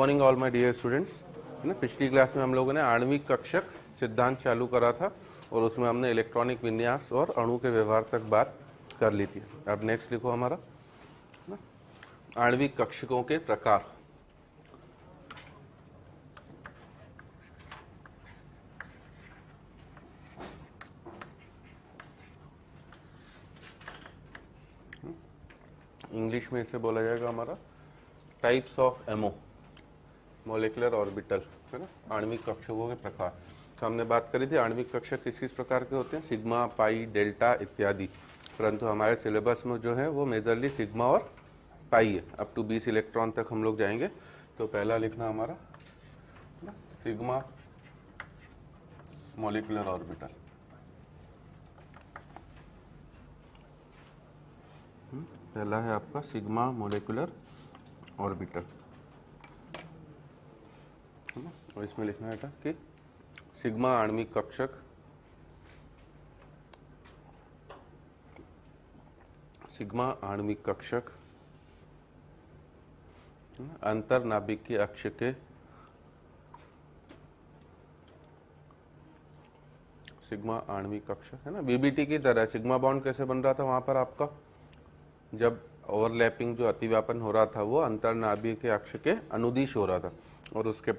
Morning all my dear students. है ना, पिछली क्लास में हम लोगों ने आणविक कक्षक सिद्धांत चालू करा था और उसमें हमने इलेक्ट्रॉनिक विन्यास और अणु के व्यवहार तक बात कर ली थी। अब नेक्स्ट लिखो हमारा आणविक कक्षकों के प्रकार। इंग्लिश में इसे बोला जाएगा हमारा types of MO, molecular orbital, है ना, आणविक कक्षकों के प्रकार। तो हमने बात करी थी आणविक कक्षक किस किस प्रकार के होते हैं, सिग्मा, पाई, डेल्टा इत्यादि। परंतु हमारे सिलेबस में जो है वो मेजरली सिग्मा और पाई है। अप टू 20 इलेक्ट्रॉन तक हम लोग जाएंगे। तो पहला लिखना हमारा सिग्मा मॉलिक्यूलर ऑर्बिटल। पहला है आपका सिग्मा मॉलिक्यूलर ऑर्बिटल, और इसमें लिखना है कि सिग्मा आणविक कक्षक अंतर नाभिकीय अक्ष के सिग्मा आणविक कक्षक, है ना, बीबीटी की तरह। सिग्मा बॉन्ड कैसे बन रहा था वहां पर आपका, जब ओवरलैपिंग जो अतिव्यापन हो रहा था वो अंतर्नाभिकीय अक्ष के अनुदिश हो रहा था, और उसके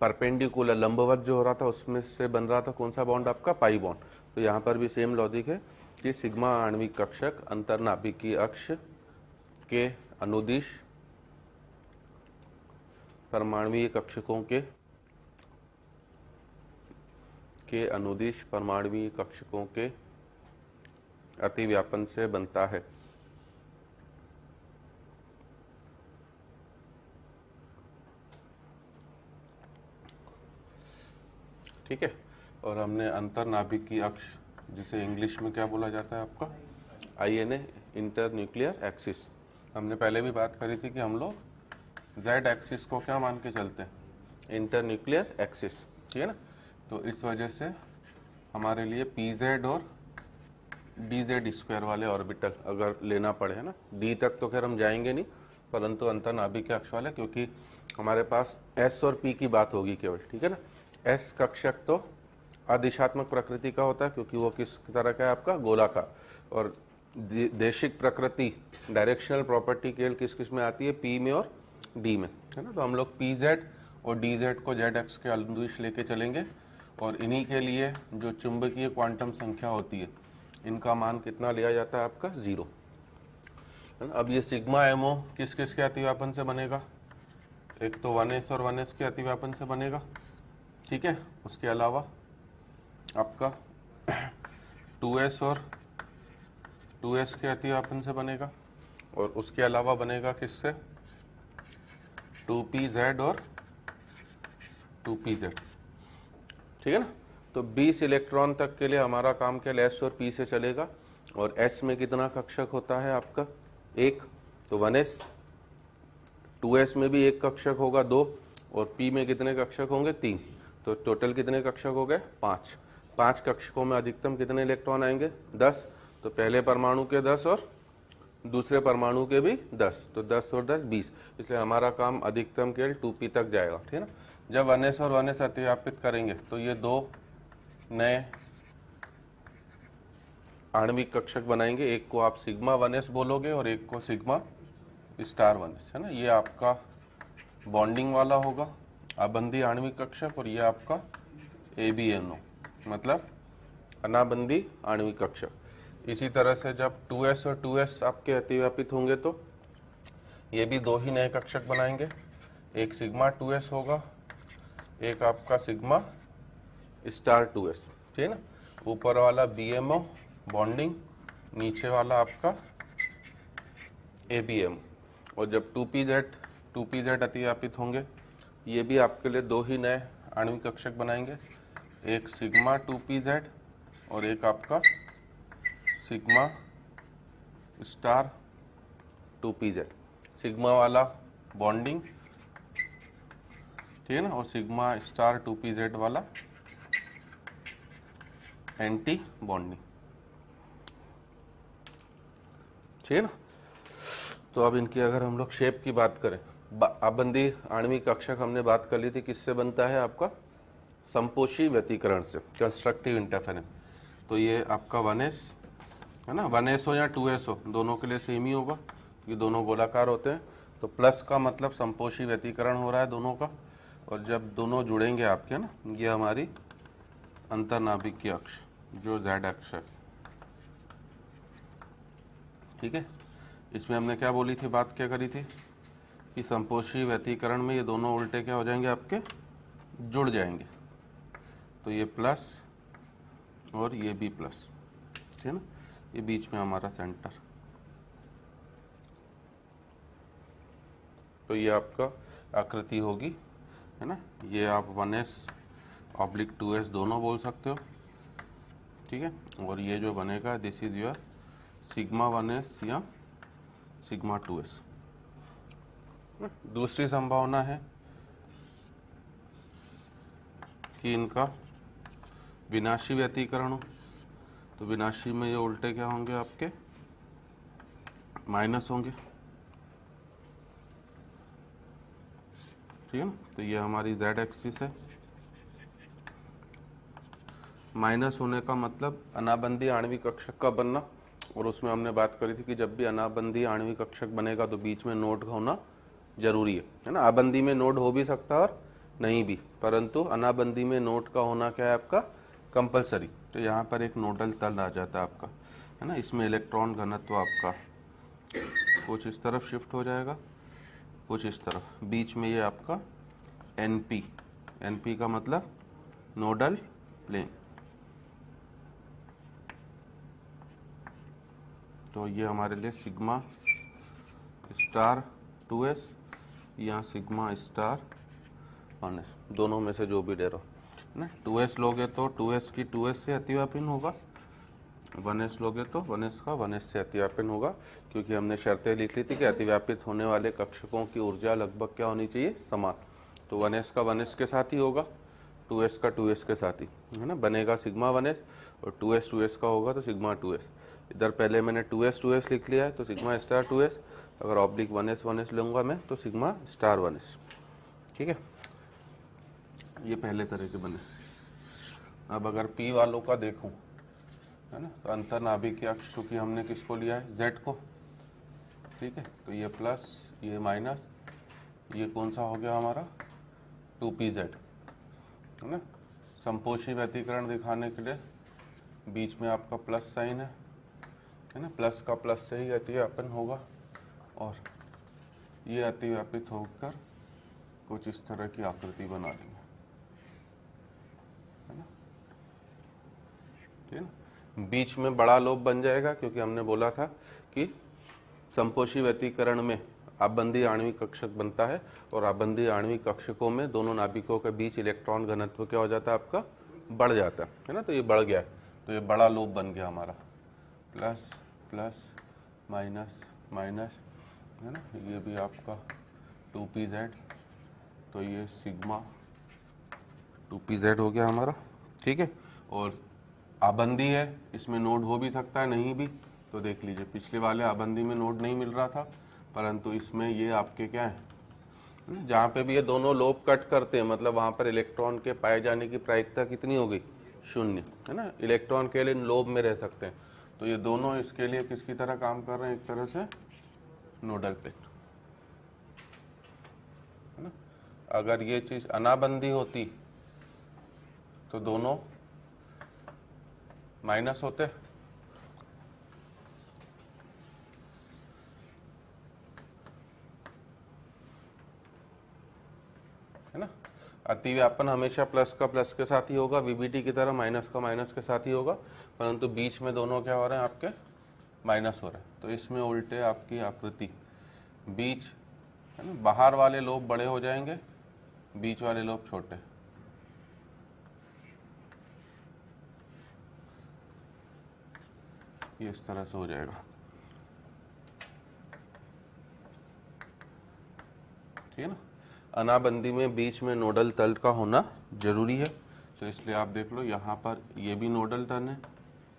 परपेंडिकुलर लंबवत जो हो रहा था उसमें से बन रहा था कौन सा बॉन्ड आपका, पाई बॉन्ड। तो यहाँ पर भी सेम लॉजिक है कि सिग्मा आणविक कक्षक अंतर्नाभिकीय अक्ष के अनुदिश परमाणुीय कक्षकों के अनुदिश परमाणुीय कक्षकों के अतिव्यापन से बनता है। ठीक है। और हमने अंतर्नाभिकीय अक्ष, जिसे इंग्लिश में क्या बोला जाता है आपका, INA, इंटर न्यूक्लियर एक्सिस। हमने पहले भी बात करी थी कि हम लोग Z एक्सिस को क्या मान के चलते हैं, इंटर न्यूक्लियर एक्सिस, ठीक है ना। तो इस वजह से हमारे लिए PZ और DZ स्क्वायर वाले ऑर्बिटल अगर लेना पड़े, है ना, D तक तो खैर हम जाएंगे नहीं, परंतु अंतर्नाभिकीय अक्ष वाले, क्योंकि हमारे पास S और P की बात होगी केवल, ठीक है ना। S कक्षक तो अदिशात्मक प्रकृति का होता है क्योंकि वो किस तरह का है आपका, गोलाकार। और देशिक प्रकृति, डायरेक्शनल प्रॉपर्टी केवल किस किस में आती है, P में और D में, है ना। तो हम लोग PZ और DZ को ZX के अनुदिश लेके चलेंगे, और इन्हीं के लिए जो चुंबकीय क्वांटम संख्या होती है इनका मान कितना लिया जाता है आपका, 0, है ना। अब ये सिग्मा एमओ किस किस के अतिव्यापन से बनेगा, एक तो 1s और 1s के अतिव्यापन से बनेगा, ठीक है। उसके अलावा आपका 2s और 2s के अतिव्यापन से बनेगा, और उसके अलावा बनेगा किससे, 2pz और 2pz, ठीक है ना। तो 20 इलेक्ट्रॉन तक के लिए हमारा काम केवल S और P से चलेगा। और S में कितना कक्षक होता है आपका, 1, तो 1s, 2s में भी एक कक्षक होगा, 2, और P में कितने कक्षक होंगे, 3। तो टोटल कितने कक्षक हो गए, 5। 5 कक्षकों में अधिकतम कितने इलेक्ट्रॉन आएंगे, 10। तो पहले परमाणु के 10 और दूसरे परमाणु के भी 10, तो 10 और 10 20। इसलिए हमारा काम अधिकतम केवल 2p तक जाएगा, ठीक है ना। जब 1s और 1s अतिव्यापित करेंगे तो ये दो नए आणविक कक्षक बनाएंगे। एक को आप सिग्मा 1s बोलोगे और एक को सिग्मा स्टार 1s, है ना। ये आपका बॉन्डिंग वाला होगा, आबंधी आणविक कक्षक, और ये आपका ABNO, मतलब अनाबंधी आणविक कक्षक। इसी तरह से जब 2s और 2s आपके अतिव्यापित होंगे तो ये भी दो ही नए कक्षक बनाएंगे, एक सिग्मा 2s होगा, एक आपका सिग्मा स्टार 2s, ठीक है ना। ऊपर वाला BMO बॉन्डिंग, नीचे वाला आपका ABMO। और जब 2pz अतिव्यापित होंगे, ये भी आपके लिए दो ही नए आणविक कक्षक बनाएंगे, एक सिग्मा 2pz और एक आपका सिग्मा स्टार 2pz। सिग्मा वाला बॉन्डिंग, ठीक है ना, और सिग्मा स्टार 2pz वाला एंटी बॉन्डिंग, ठीक है ना। तो अब इनकी अगर हम लोग शेप की बात करें आबंदी आणविक कक्षक हमने बात कर ली थी, किससे बनता है आपका, संपोषी व्यतिकरण से, कंस्ट्रक्टिव इंटरफेरेंस। तो ये आपका 1s है ना, 1s हो या 2s हो, दोनों के लिए सेम ही होगा, ये दोनों गोलाकार होते हैं। तो प्लस का मतलब संपोषी व्यतिकरण हो रहा है दोनों का, और जब दोनों जुड़ेंगे आपके ना, ये हमारी अंतर्नाभिकीय अक्ष जो z अक्ष है, ठीक है। इसमें हमने क्या बोली थी, बात क्या करी थी कि संपोषी व्यतिकरण में ये दोनों उल्टे क्या हो जाएंगे आपके, जुड़ जाएंगे। तो ये प्लस और ये भी प्लस, ठीक है ना, ये बीच में हमारा सेंटर। तो ये आपका आकृति होगी, है ना, ये आप 1s/2s दोनों बोल सकते हो, ठीक है। और ये जो बनेगा, दिस इज योर σ1s या σ2s। दूसरी संभावना है कि इनका विनाशी व्यतिकरण हो, तो विनाशी में ये उल्टे क्या होंगे आपके, माइनस होंगे, ठीक है ना। तो ये हमारी z एक्सिस है। माइनस होने का मतलब अनाबंदी आणविक कक्षक का बनना, और उसमें हमने बात करी थी कि जब भी अनाबंदी आणविक कक्षक बनेगा तो बीच में नोड होना जरूरी है ना। आबंदी में नोड हो भी सकता है और नहीं भी, परंतु अनाबंदी में नोड का होना क्या है आपका, कंपलसरी। तो यहाँ पर एक नोडल तल आ जाता है आपका, है ना। इसमें इलेक्ट्रॉन घनत्व आपका कुछ इस तरफ शिफ्ट हो जाएगा, कुछ इस तरफ, बीच में ये आपका NP, NP का मतलब नोडल प्लेन। तो ये हमारे लिए σ*2s या σ*1s, दोनों में से जो भी ले रहो ना। 2s लोगे तो 2s की 2s से अतिव्यापन होगा, 1s लोगे तो 1s का 1s से अतिव्यापन होगा, क्योंकि हमने शर्तें लिख ली थी कि अतिव्यापित होने वाले कक्षकों की ऊर्जा लगभग क्या होनी चाहिए, समान। तो 1s का 1s के साथ ही होगा, 2s का 2s के साथ ही, है ना, बनेगा σ1s, और 2s 2s का होगा तो σ2s। इधर पहले मैंने 2s 2s लिख लिया है, तो σ*2s, अगर ऑब्लिक 1s 1s लूँगा मैं तो σ*1s, ठीक है। ये पहले तरह के बने। अब अगर P वालों का देखूं, है ना, तो अंतर्नाभिकीय अक्ष चूंकि हमने किसको लिया है, Z को, ठीक है। तो ये प्लस, ये माइनस, ये कौन सा हो गया हमारा, 2pz, है ना। संपोषी व्यतिकरण दिखाने के लिए बीच में आपका प्लस साइन है ना, प्लस का प्लस से ही अतिव्यापन होगा, और ये अतिव्यापित होकर कुछ इस तरह की आकृति बना देंगे, है ना, ठीक है ना। बीच में बड़ा लोब बन जाएगा, क्योंकि हमने बोला था कि संपोषी व्यतिकरण में आबंदी आणविक कक्षक बनता है, और आबंदी आणविक कक्षकों में दोनों नाभिकों के बीच इलेक्ट्रॉन घनत्व क्या हो जाता है आपका, बढ़ जाता है ना। तो ये बढ़ गया, तो ये बड़ा लोब बन गया हमारा, प्लस प्लस माइनस माइनस, है ना। ये भी आपका 2pz, तो ये σ2pz हो गया हमारा, ठीक है। और आबंदी है, इसमें नोड हो भी सकता है, नहीं भी। तो देख लीजिए, पिछले वाले आबंदी में नोड नहीं मिल रहा था, परंतु इसमें ये आपके क्या है, जहाँ पे भी ये दोनों लोब कट करते हैं, मतलब वहाँ पर इलेक्ट्रॉन के पाए जाने की प्रायिकता कितनी हो गई, 0, है ना। इलेक्ट्रॉन के लिए लोब में रह सकते हैं, तो ये दोनों इसके लिए किसकी तरह काम कर रहे हैं, एक तरह से नोडल प्लेन, है ना। अगर ये चीज अनाबंदी होती तो दोनों माइनस होते, है ना। अतिव्यापन हमेशा प्लस का प्लस के साथ ही होगा, वीबीटी की तरह माइनस का माइनस के साथ ही होगा, परंतु बीच में दोनों क्या हो रहे हैं आपके, माइनस हो रहे हैं। तो इसमें उल्टे आपकी आकृति, बीच, है ना, बाहर वाले लोब बड़े हो जाएंगे, बीच वाले लोब छोटे, ये इस तरह से हो जाएगा, ठीक है ना। अनाबंदी में बीच में नोडल तल का होना जरूरी है, तो इसलिए आप देख लो यहाँ पर ये भी नोडल तन है,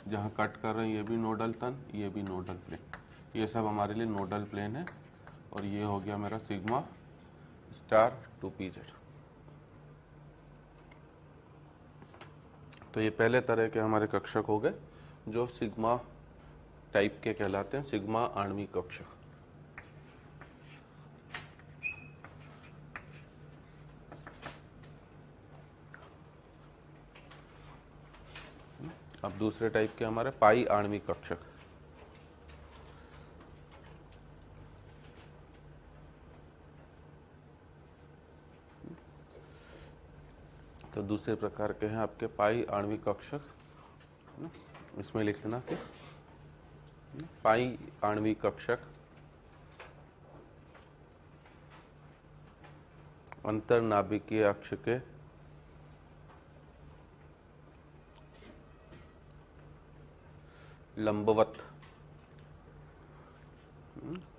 जहाँ कट कर रहे हैं ये भी नोडल तन, ये भी नोडल प्लेन, ये सब हमारे लिए नोडल प्लेन है। और ये हो गया मेरा σ1 स्टार 2pz। तो ये पहले तरह के हमारे कक्षक हो गए जो सिग्मा टाइप के कहलाते हैं, सिग्मा आणविक कक्षक। अब दूसरे टाइप के हमारे पाई आणविक कक्षक। तो दूसरे प्रकार के हैं आपके पाई आणविक कक्षक, इसमें लिख देना कि पाई आणविक कक्षक अंतर्नाभिकीय अक्ष के लंबवत,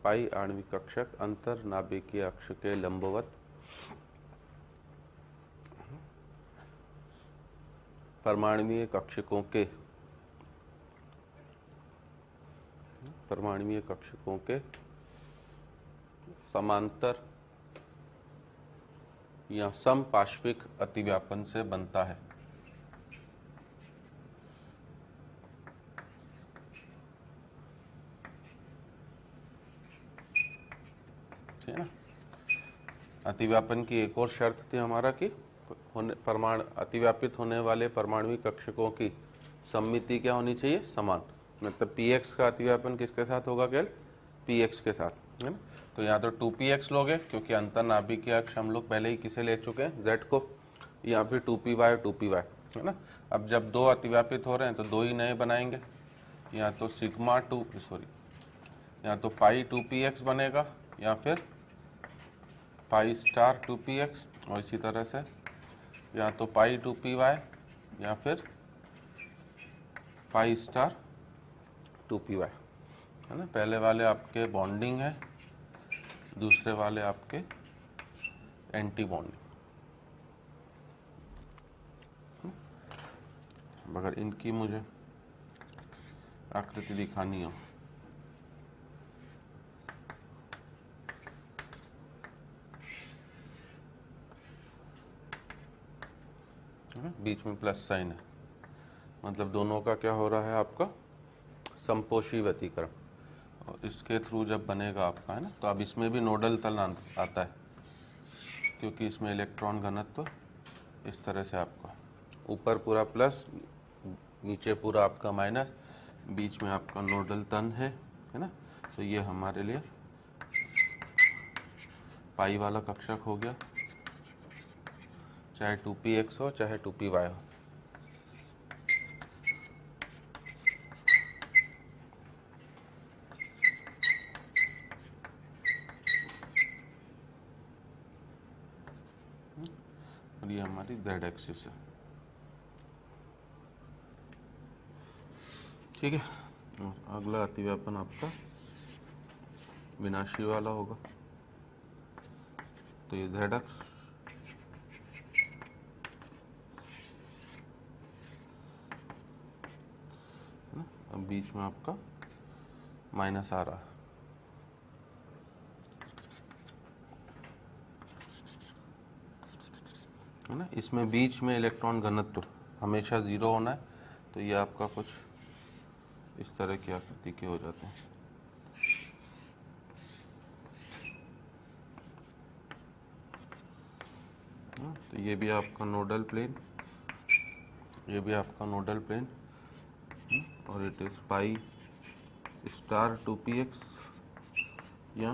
पाई आणविक कक्षक अंतर्नाभिकीय अक्ष के लंबवत परमाणुीय कक्षकों के समांतर या समपार्श्विक अतिव्यापन से बनता है। ठीक है ना। अतिव्यापन की एक और शर्त थी हमारा कि अतिव्यापित होने वाले परमाणुीय कक्षकों की सममिति क्या होनी चाहिए, समान। मतलब px का अतिव्यापन किसके साथ होगा केवल, px के साथ, है ना। तो यहाँ तो 2px लोगे क्योंकि अंतर्नाभिकीय अक्ष हम लोग पहले ही किसे ले चुके हैं, z को, या फिर 2py और 2py, है ना। अब जब दो अतिव्यापित हो रहे हैं तो दो ही नए बनाएंगे, या तो या तो पाई 2px बनेगा या फिर पाई स्टार 2px, और इसी तरह से या तो पाई 2py या फिर पाई स्टार 2py, है ना। पहले वाले आपके बॉन्डिंग है, दूसरे वाले आपके एंटी बॉन्डिंग। अगर इनकी मुझे आकृति दिखानी हो, बीच में प्लस साइन है, मतलब दोनों का क्या हो रहा है आपका समपोषी व्यतिकरण, और इसके थ्रू जब बनेगा आपका, है ना। तो अब इसमें भी नोडल तल आता है क्योंकि इसमें इलेक्ट्रॉन घनत्व इस तरह से आपका ऊपर पूरा प्लस, नीचे पूरा आपका माइनस, बीच में आपका नोडल तन है ना। तो ये हमारे लिए पाई वाला कक्षक हो गया, चाहे 2px हो चाहे 2py हो। और ये हमारी z एक्सिस है, ठीक है। और अगला अतिव्यापन आपका विनाशी वाला होगा, तो ये z अक्ष, अब बीच में आपका माइनस आ रहा है ना। इसमें बीच में इलेक्ट्रॉन घनत्व हमेशा 0 होना है, तो ये आपका कुछ इस तरह की आकृति के हो जाते हैं। तो ये भी आपका नोडल प्लेन, ये भी आपका नोडल प्लेन, और it is pi star 2px या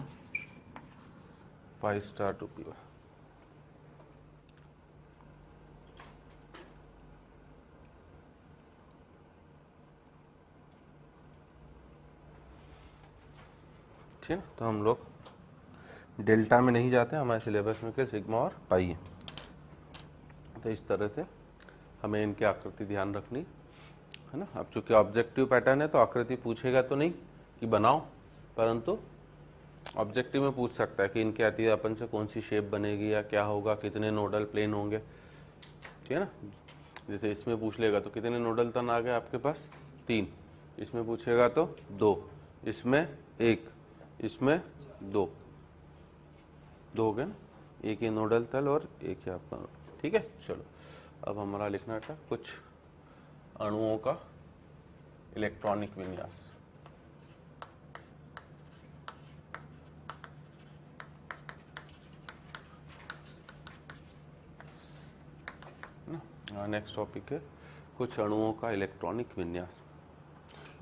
पाई स्टार 2py। ठीक है, तो हम लोग डेल्टा में नहीं जाते, हमारे सिलेबस में के सिग्मा और पाई है। तो इस तरह से हमें इनकी आकृति ध्यान रखनी है ना। अब चूंकि ऑब्जेक्टिव पैटर्न है तो आकृति पूछेगा तो नहीं कि बनाओ, परंतु ऑब्जेक्टिव में पूछ सकता है कि इनके अतिव्यापन से कौन सी शेप बनेगी या क्या होगा, कितने नोडल प्लेन होंगे, ठीक है ना। जैसे इसमें पूछ लेगा तो कितने नोडल तन आ गए आपके पास, 3, इसमें पूछेगा तो 2, इसमें 1, इसमें 2 हो गए ना। एक ही नोडल तल और एक ही आपका नोडल। ठीक है, चलो अब हमारा लिखना था कुछ अणुओं का इलेक्ट्रॉनिक विन्यास। नेक्स्ट टॉपिक है कुछ अणुओं का इलेक्ट्रॉनिक विन्यास।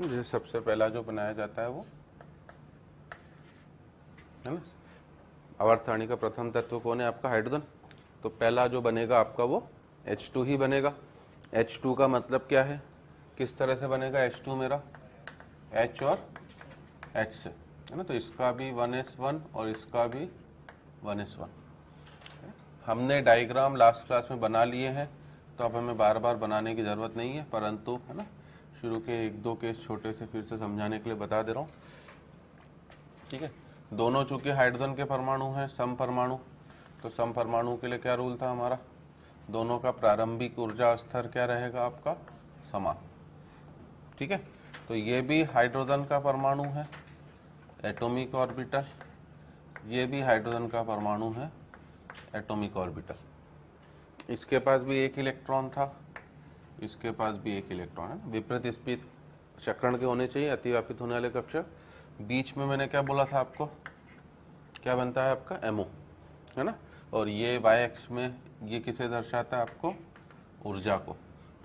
जैसे सबसे पहला जो बनाया जाता है वो है ना, आवर्त सारणी का प्रथम तत्व कौन है आपका? हाइड्रोजन। तो पहला जो बनेगा आपका वो H2 ही बनेगा। H2 का मतलब क्या है, किस तरह से बनेगा H2 मेरा? H और H से, है ना। तो इसका भी 1s1 और इसका भी 1s1। हमने डायग्राम लास्ट क्लास में बना लिए हैं, तो अब हमें बार बार बनाने की ज़रूरत नहीं है, परंतु है ना शुरू के एक दो केस छोटे से फिर से समझाने के लिए बता दे रहा हूँ। ठीक है, दोनों चूंकि हाइड्रोजन के परमाणु हैं, सम परमाणु, तो सम परमाणु के लिए क्या रूल था हमारा? दोनों का प्रारंभिक ऊर्जा स्तर क्या रहेगा आपका? समान। ठीक है, तो ये भी हाइड्रोजन का परमाणु है, एटॉमिक ऑर्बिटल, ये भी हाइड्रोजन का परमाणु है, एटॉमिक ऑर्बिटल। इसके पास भी एक इलेक्ट्रॉन था, इसके पास भी एक इलेक्ट्रॉन है। विपरीत स्पीड चक्रण के होने चाहिए अतिव्यापित होने वाले कक्षक। बीच में मैंने क्या बोला था आपको, क्या बनता है आपका? एमओ, है ना। और ये वाई एक्स में ये किसे दर्शाता है आपको? ऊर्जा को।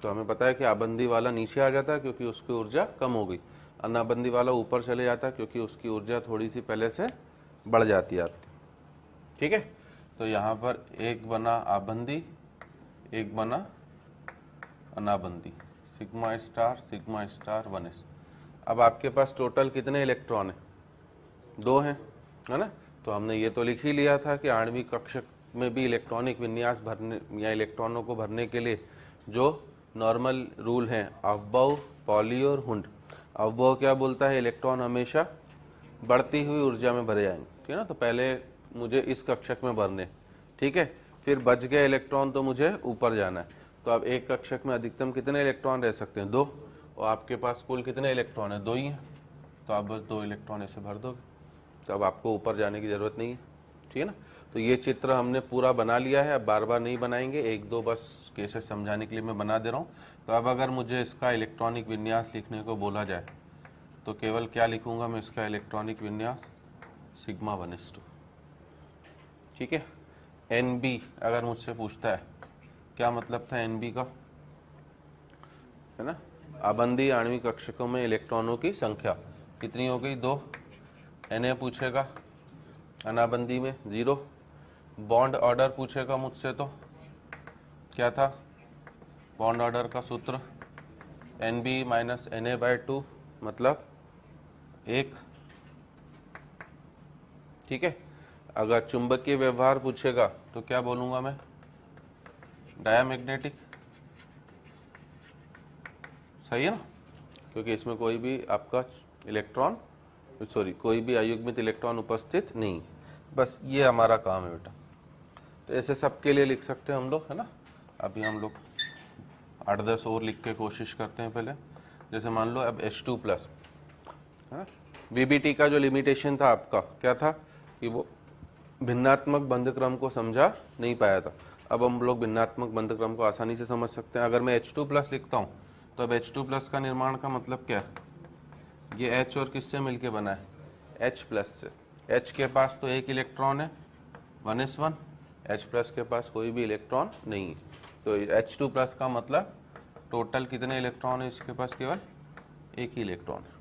तो हमें पता है कि आबंदी वाला नीचे आ जाता है क्योंकि उसकी ऊर्जा कम हो गई, अनाबंदी वाला ऊपर चले जाता है क्योंकि उसकी ऊर्जा थोड़ी सी पहले से बढ़ जाती है आपकी। ठीक है, तो यहाँ पर एक बना आबंदी, एक बना अनाबंदी, सिग्मा स्टार 1s। अब आपके पास टोटल कितने इलेक्ट्रॉन है? 2 हैं, है ना। तो हमने ये तो लिख ही लिया था कि आणविक कक्षक में भी इलेक्ट्रॉनिक विन्यास भरने या इलेक्ट्रॉनों को भरने के लिए जो नॉर्मल रूल हैं, अफबाउ, पॉली और हुंड। अफबाउ क्या बोलता है? इलेक्ट्रॉन हमेशा बढ़ती हुई ऊर्जा में भरे जाएंगे, ठीक है ना। तो पहले मुझे इस कक्षक में भरने, ठीक है, फिर बच गए इलेक्ट्रॉन तो मुझे ऊपर जाना है। तो अब एक कक्षक में अधिकतम कितने इलेक्ट्रॉन रह सकते हैं? 2, और आपके पास कुल कितने इलेक्ट्रॉन है? 2 ही हैं, तो आप बस 2 इलेक्ट्रॉन ऐसे भर दोगे, तो अब आपको ऊपर जाने की जरूरत नहीं है, ठीक है ना। तो ये चित्र हमने पूरा बना लिया है, अब बार बार नहीं बनाएंगे, एक दो बस केसेस समझाने के लिए मैं बना दे रहा हूँ। तो अब अगर मुझे इसका इलेक्ट्रॉनिक विन्यास लिखने को बोला जाए तो केवल क्या लिखूंगा मैं इसका इलेक्ट्रॉनिक विन्यास? Sigma 1s2। ठीक है, NB अगर मुझसे पूछता है क्या मतलब था NB का, है ना, आबंदी आणविक कक्षकों में इलेक्ट्रॉनों की संख्या कितनी हो गई? 2। Na पूछेगा अनाबंदी में 0। बॉन्ड ऑर्डर पूछेगा मुझसे तो क्या था बॉन्ड ऑर्डर का सूत्र? NB माइनस Na/2 मतलब 1। ठीक है, अगर चुंबकीय व्यवहार पूछेगा तो क्या बोलूंगा मैं? डायामैग्नेटिक। सही है ना, क्योंकि इसमें कोई भी आपका इलेक्ट्रॉन कोई भी अयुग्मित इलेक्ट्रॉन उपस्थित नहीं, बस ये हमारा काम है बेटा। तो ऐसे सबके लिए लिख सकते हैं हम लोग, है ना। अभी हम लोग 8-10 और लिख के कोशिश करते हैं पहले। जैसे मान लो अब H2 प्लस, है ना। VBT का जो लिमिटेशन था आपका क्या था कि वो भिन्नात्मक बंधक्रम को समझा नहीं पाया था। अब हम लोग भिन्नात्मक बंधक्रम को आसानी से समझ सकते हैं। अगर मैं H2 प्लस लिखता हूँ तो अब H2 प्लस का निर्माण का मतलब क्या है? ये H और किससे मिलके बना है? H प्लस से। H के पास तो एक इलेक्ट्रॉन है 1s1, H प्लस के पास कोई भी इलेक्ट्रॉन नहीं है। तो H2 प्लस का मतलब टोटल कितने इलेक्ट्रॉन है इसके पास? केवल एक ही इलेक्ट्रॉन है।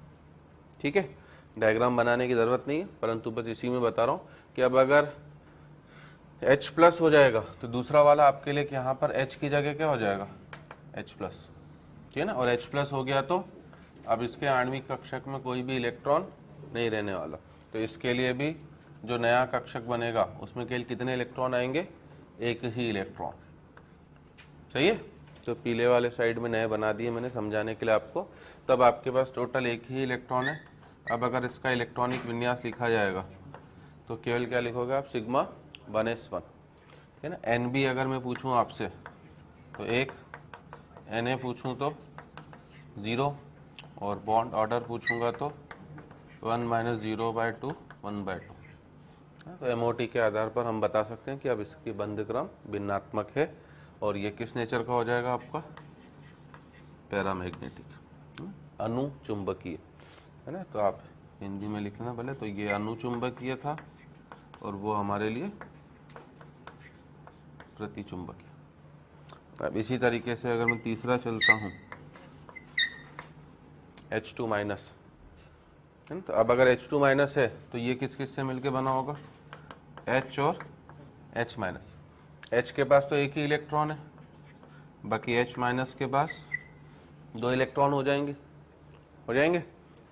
ठीक है, डायग्राम बनाने की जरूरत नहीं है, परंतु बस इसी में बता रहा हूँ कि अब अगर H प्लस हो जाएगा तो दूसरा वाला आपके लिए यहाँ पर H की जगह क्या हो जाएगा? H प्लस, ठीक है ना। और H प्लस हो गया तो अब इसके आणविक कक्षक में कोई भी इलेक्ट्रॉन नहीं रहने वाला। तो इसके लिए भी जो नया कक्षक बनेगा उसमें केवल कितने इलेक्ट्रॉन आएंगे? एक ही इलेक्ट्रॉन। सही है, तो पीले वाले साइड में नए बना दिए मैंने समझाने के लिए आपको। तब आपके पास टोटल एक ही इलेक्ट्रॉन है। अब अगर इसका इलेक्ट्रॉनिक विन्यास लिखा जाएगा तो केवल क्या लिखोगे आप? सिग्मा 1s1, है ना। NB अगर मैं पूछूं आपसे तो 1, Na पूछूं तो 0, और बॉन्ड ऑर्डर पूछूंगा तो 1 - 0/2 1/2, तो एमओटी के आधार पर हम बता सकते हैं कि अब इसकी बंध क्रम भिन्नात्मक है और ये किस नेचर का हो जाएगा आपका, पैरामैग्नेटिक, अनुचुंबकीय, है ना। तो आप हिंदी में लिखना भले, तो ये अनुचुंबकीय था और वो हमारे लिए प्रतिचुंबकीय। अब इसी तरीके से अगर मैं तीसरा चलता हूँ, H2 माइनस, है ना। तो अब अगर H2 माइनस है तो ये किस किस से मिलके बना होगा, H और H माइनस। H के पास तो एक ही इलेक्ट्रॉन है, बाकी H माइनस के पास 2 इलेक्ट्रॉन हो जाएंगे,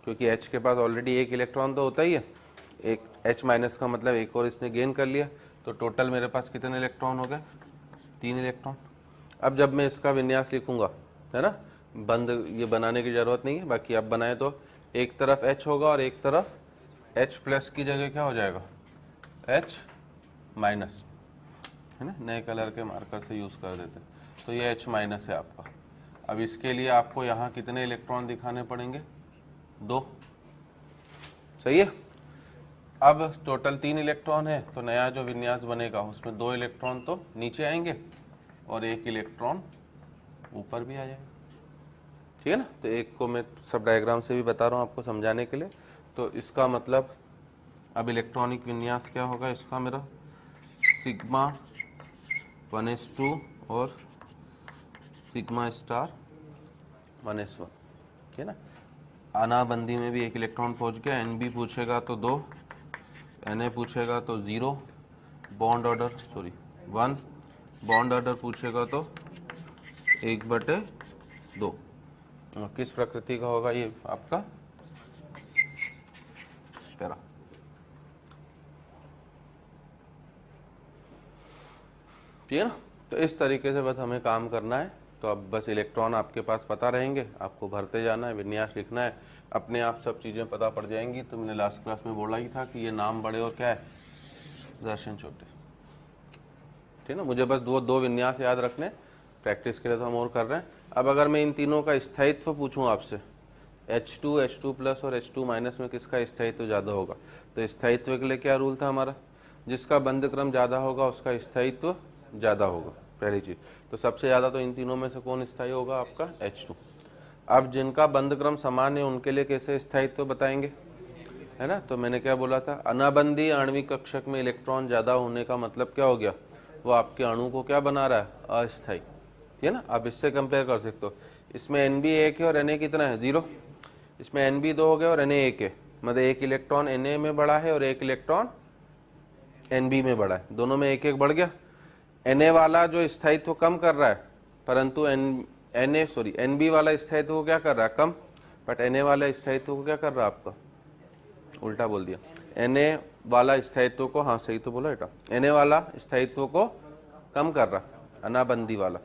क्योंकि H के पास ऑलरेडी एक इलेक्ट्रॉन तो होता ही है, एक H माइनस का मतलब एक और इसने गेन कर लिया, तो टोटल मेरे पास कितने इलेक्ट्रॉन हो गए, 3 इलेक्ट्रॉन। अब जब मैं इसका विन्यास लिखूंगा, है ना, बंद ये बनाने की जरूरत नहीं है, बाकी आप बनाए तो एक तरफ H होगा और एक तरफ H प्लस की जगह क्या हो जाएगा, H माइनस, है ना, नए कलर के मार्कर से यूज कर देते हैं। तो ये H माइनस है आपका। अब इसके लिए आपको यहाँ कितने इलेक्ट्रॉन दिखाने पड़ेंगे, 2, सही है। अब टोटल 3 इलेक्ट्रॉन है, तो नया जो विन्यास बनेगा उसमें 2 इलेक्ट्रॉन तो नीचे आएंगे और 1 इलेक्ट्रॉन ऊपर भी आ जाएगा, ठीक है ना। तो एक को मैं सब डायग्राम से भी बता रहा हूँ आपको समझाने के लिए। तो इसका मतलब अब इलेक्ट्रॉनिक विन्यास क्या होगा इसका, मेरा सिग्मा 1s2 और सिग्मा स्टार 1s1, ठीक है ना। अनाबंदी में भी 1 इलेक्ट्रॉन पहुंच गया, Nb पूछेगा तो 2, Na पूछेगा तो 0, बॉन्ड ऑर्डर 1, बॉन्ड ऑर्डर पूछेगा तो 1/2। और किस प्रकृति का होगा ये आपका, पैरा, ठीक है ना। तो इस तरीके से बस हमें काम करना है। तो अब बस इलेक्ट्रॉन आपके पास पता रहेंगे, आपको भरते जाना है, विन्यास लिखना है, अपने आप सब चीज़ें पता पड़ जाएंगी। तो मैंने लास्ट क्लास में बोला ही था कि ये नाम बड़े और क्या है, दर्शन छोटे, ठीक है ना। मुझे बस दो विन्यास याद रखने, प्रैक्टिस के लिए तो हम और कर रहे हैं। अब अगर मैं इन तीनों का स्थायित्व पूछूं आपसे, H2 प्लस और H2 माइनस में किसका स्थायित्व ज़्यादा होगा, तो स्थायित्व के लिए क्या रूल था हमारा, जिसका बंध क्रम ज़्यादा होगा उसका स्थायित्व ज़्यादा होगा, पहली चीज़। तो सबसे ज़्यादा तो इन तीनों में से कौन स्थायी होगा आपका, H2। अब जिनका बंध क्रम समान है उनके लिए कैसे स्थायित्व बताएंगे, है ना। तो मैंने क्या बोला था, अनाबंदी आणविक कक्षक में इलेक्ट्रॉन ज़्यादा होने का मतलब क्या हो गया, वो आपके अणु को क्या बना रहा है, अस्थायी, ठीक है ना। आप इससे कंपेयर कर सकते हो, इसमें Nb 1 है और Na कितना है, 0। इसमें Nb 2 हो गया और Na 1 है, मतलब 1 इलेक्ट्रॉन Na में बढ़ा है और 1 इलेक्ट्रॉन Nb में बढ़ा है, दोनों में 1-1 बढ़ गया। Na वाला जो स्थायित्व कम कर रहा है, परंतु Nb वाला स्थायित्व को क्या कर रहा है, कम, बट Na वाला स्थायित्व को क्या कर रहा है आपका, उल्टा बोल दिया। Na वाला स्थायित्व को, हाँ सही तो बोला बेटा, Na वाला स्थायित्व को कम कर रहा है अनाबंदी वाला,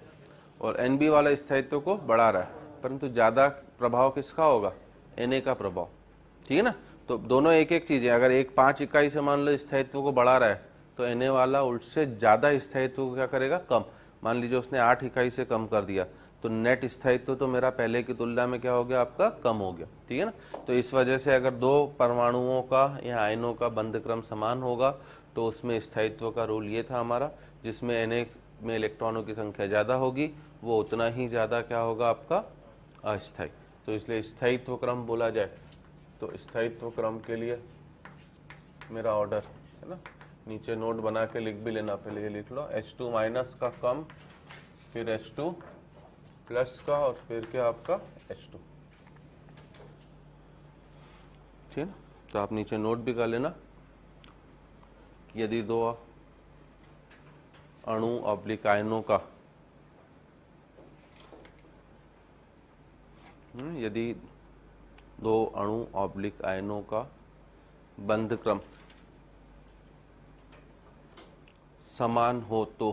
और Nb वाला स्थायित्व को बढ़ा रहा है, परंतु ज्यादा प्रभाव किसका होगा, Na का प्रभाव, ठीक है ना। तो दोनों एक एक चीज है, अगर एक 5 इकाई से मान लो स्थायित्व को बढ़ा रहा है तो Na वाला उल्ट से ज्यादा स्थायित्व को क्या करेगा, कम। मान लीजिए उसने 8 इकाई से कम कर दिया, तो नेट स्थायित्व तो मेरा पहले की तुलना में क्या हो गया, आपका कम हो गया, ठीक है ना। तो इस वजह से अगर 2 परमाणुओं का या आयनों का बंध क्रम समान होगा तो उसमें स्थायित्व का रूल ये था हमारा, जिसमें Na में इलेक्ट्रॉनों की संख्या ज्यादा होगी वो उतना ही ज्यादा क्या होगा आपका, अस्थायी। तो इसलिए स्थायित्व क्रम बोला जाए तो स्थायित्व क्रम के लिए मेरा ऑर्डर है ना, नीचे नोट बना के लिख भी लेना, पहले ये लिख लो, H2 माइनस का कम, फिर H2 प्लस का, और फिर क्या आपका H2, ठीक है ना। तो आप नीचे नोट भी कर लेना, यदि 2 अणु ऑब्लिक आयनों का, यदि 2 अणु ऑब्लिक आयनों का बंध क्रम समान हो तो,